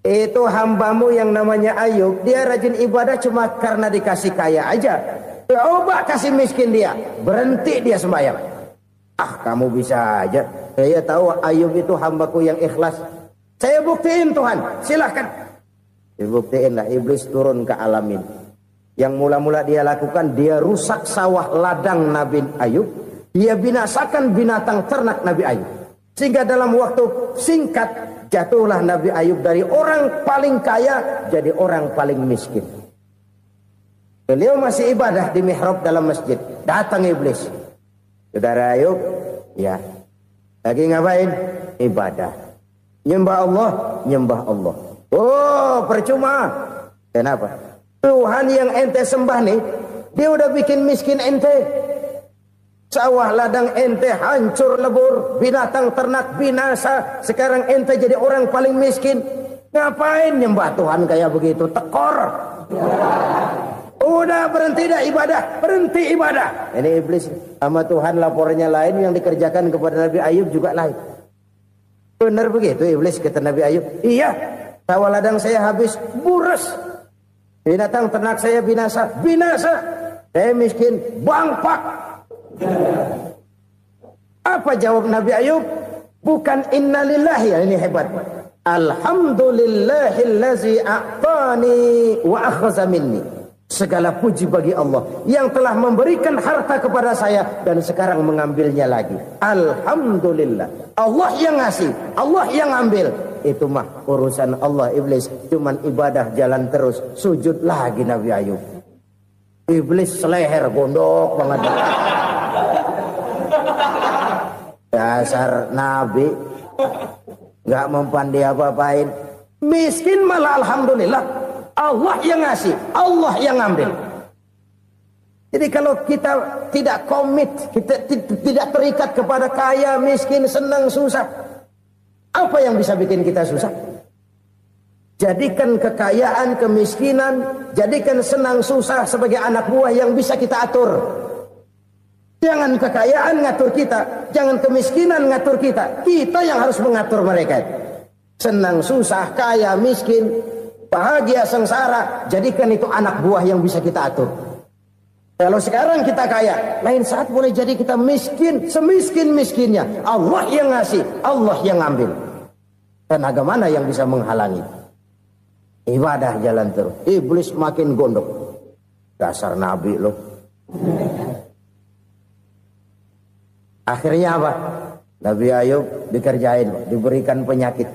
Itu hambamu yang namanya Ayub, dia rajin ibadah cuma karena dikasih kaya aja. Coba kasih miskin dia, berhenti dia sembahyang. Ah, kamu bisa aja. Saya tahu Ayub itu hambaku yang ikhlas. Saya buktiin Tuhan, silahkan. Dibuktiinlah, iblis turun ke alamin. Yang mula-mula dia lakukan, dia rusak sawah ladang Nabi Ayub. Dia binasakan binatang ternak Nabi Ayub. Sehingga dalam waktu singkat, jatuhlah Nabi Ayub dari orang paling kaya jadi orang paling miskin. Beliau masih ibadah di mihrab dalam masjid. Datang iblis. Saudara Ayub, ya. Lagi ngapain? Ibadah. Nyembah Allah, nyembah Allah. Oh, percuma. Kenapa? Tuhan yang ente sembah nih, dia udah bikin miskin ente. Sawah ladang ente hancur lebur, binatang ternak binasa. Sekarang ente jadi orang paling miskin. Ngapain nyembah Tuhan kayak begitu? Tekor. Udah berhenti dah ibadah, berhenti ibadah. Ini iblis sama Tuhan laporannya lain, yang dikerjakan kepada Nabi Ayub juga lain. Benar begitu iblis kata Nabi Ayub? Iya, sawah ladang saya habis, buras. Binatang ternak saya binasa, binasa. Saya miskin, bangpak. Apa jawab Nabi Ayub? Bukan innalillahi, ya ini hebat. Alhamdulillahillazi a'tani wa akhza minni. Segala puji bagi Allah yang telah memberikan harta kepada saya dan sekarang mengambilnya lagi. Alhamdulillah. Allah yang ngasih, Allah yang ambil. Itu mah urusan Allah. Iblis cuman ibadah jalan terus, sujud lagi Nabi Ayub. Iblis seleher gondok banget. Dasar Nabi nggak mempan dia apa-apain. Miskin malah alhamdulillah. Allah yang ngasih, Allah yang ngambil. Jadi kalau kita tidak komit, kita tidak terikat kepada kaya, miskin, senang, susah, apa yang bisa bikin kita susah? Jadikan kekayaan, kemiskinan, jadikan senang, susah sebagai anak buah yang bisa kita atur. Jangan kekayaan ngatur kita, jangan kemiskinan ngatur kita. Kita yang harus mengatur mereka. Senang, susah, kaya, miskin, bahagia, sengsara, jadikan itu anak buah yang bisa kita atur. Kalau sekarang kita kaya, lain saat boleh jadi kita miskin, semiskin-miskinnya. Allah yang ngasih, Allah yang ngambil. Tenaga mana yang bisa menghalangi? Ibadah jalan terus. Iblis makin gondok. Dasar Nabi loh. Akhirnya apa? Nabi Ayub dikerjain, diberikan penyakit.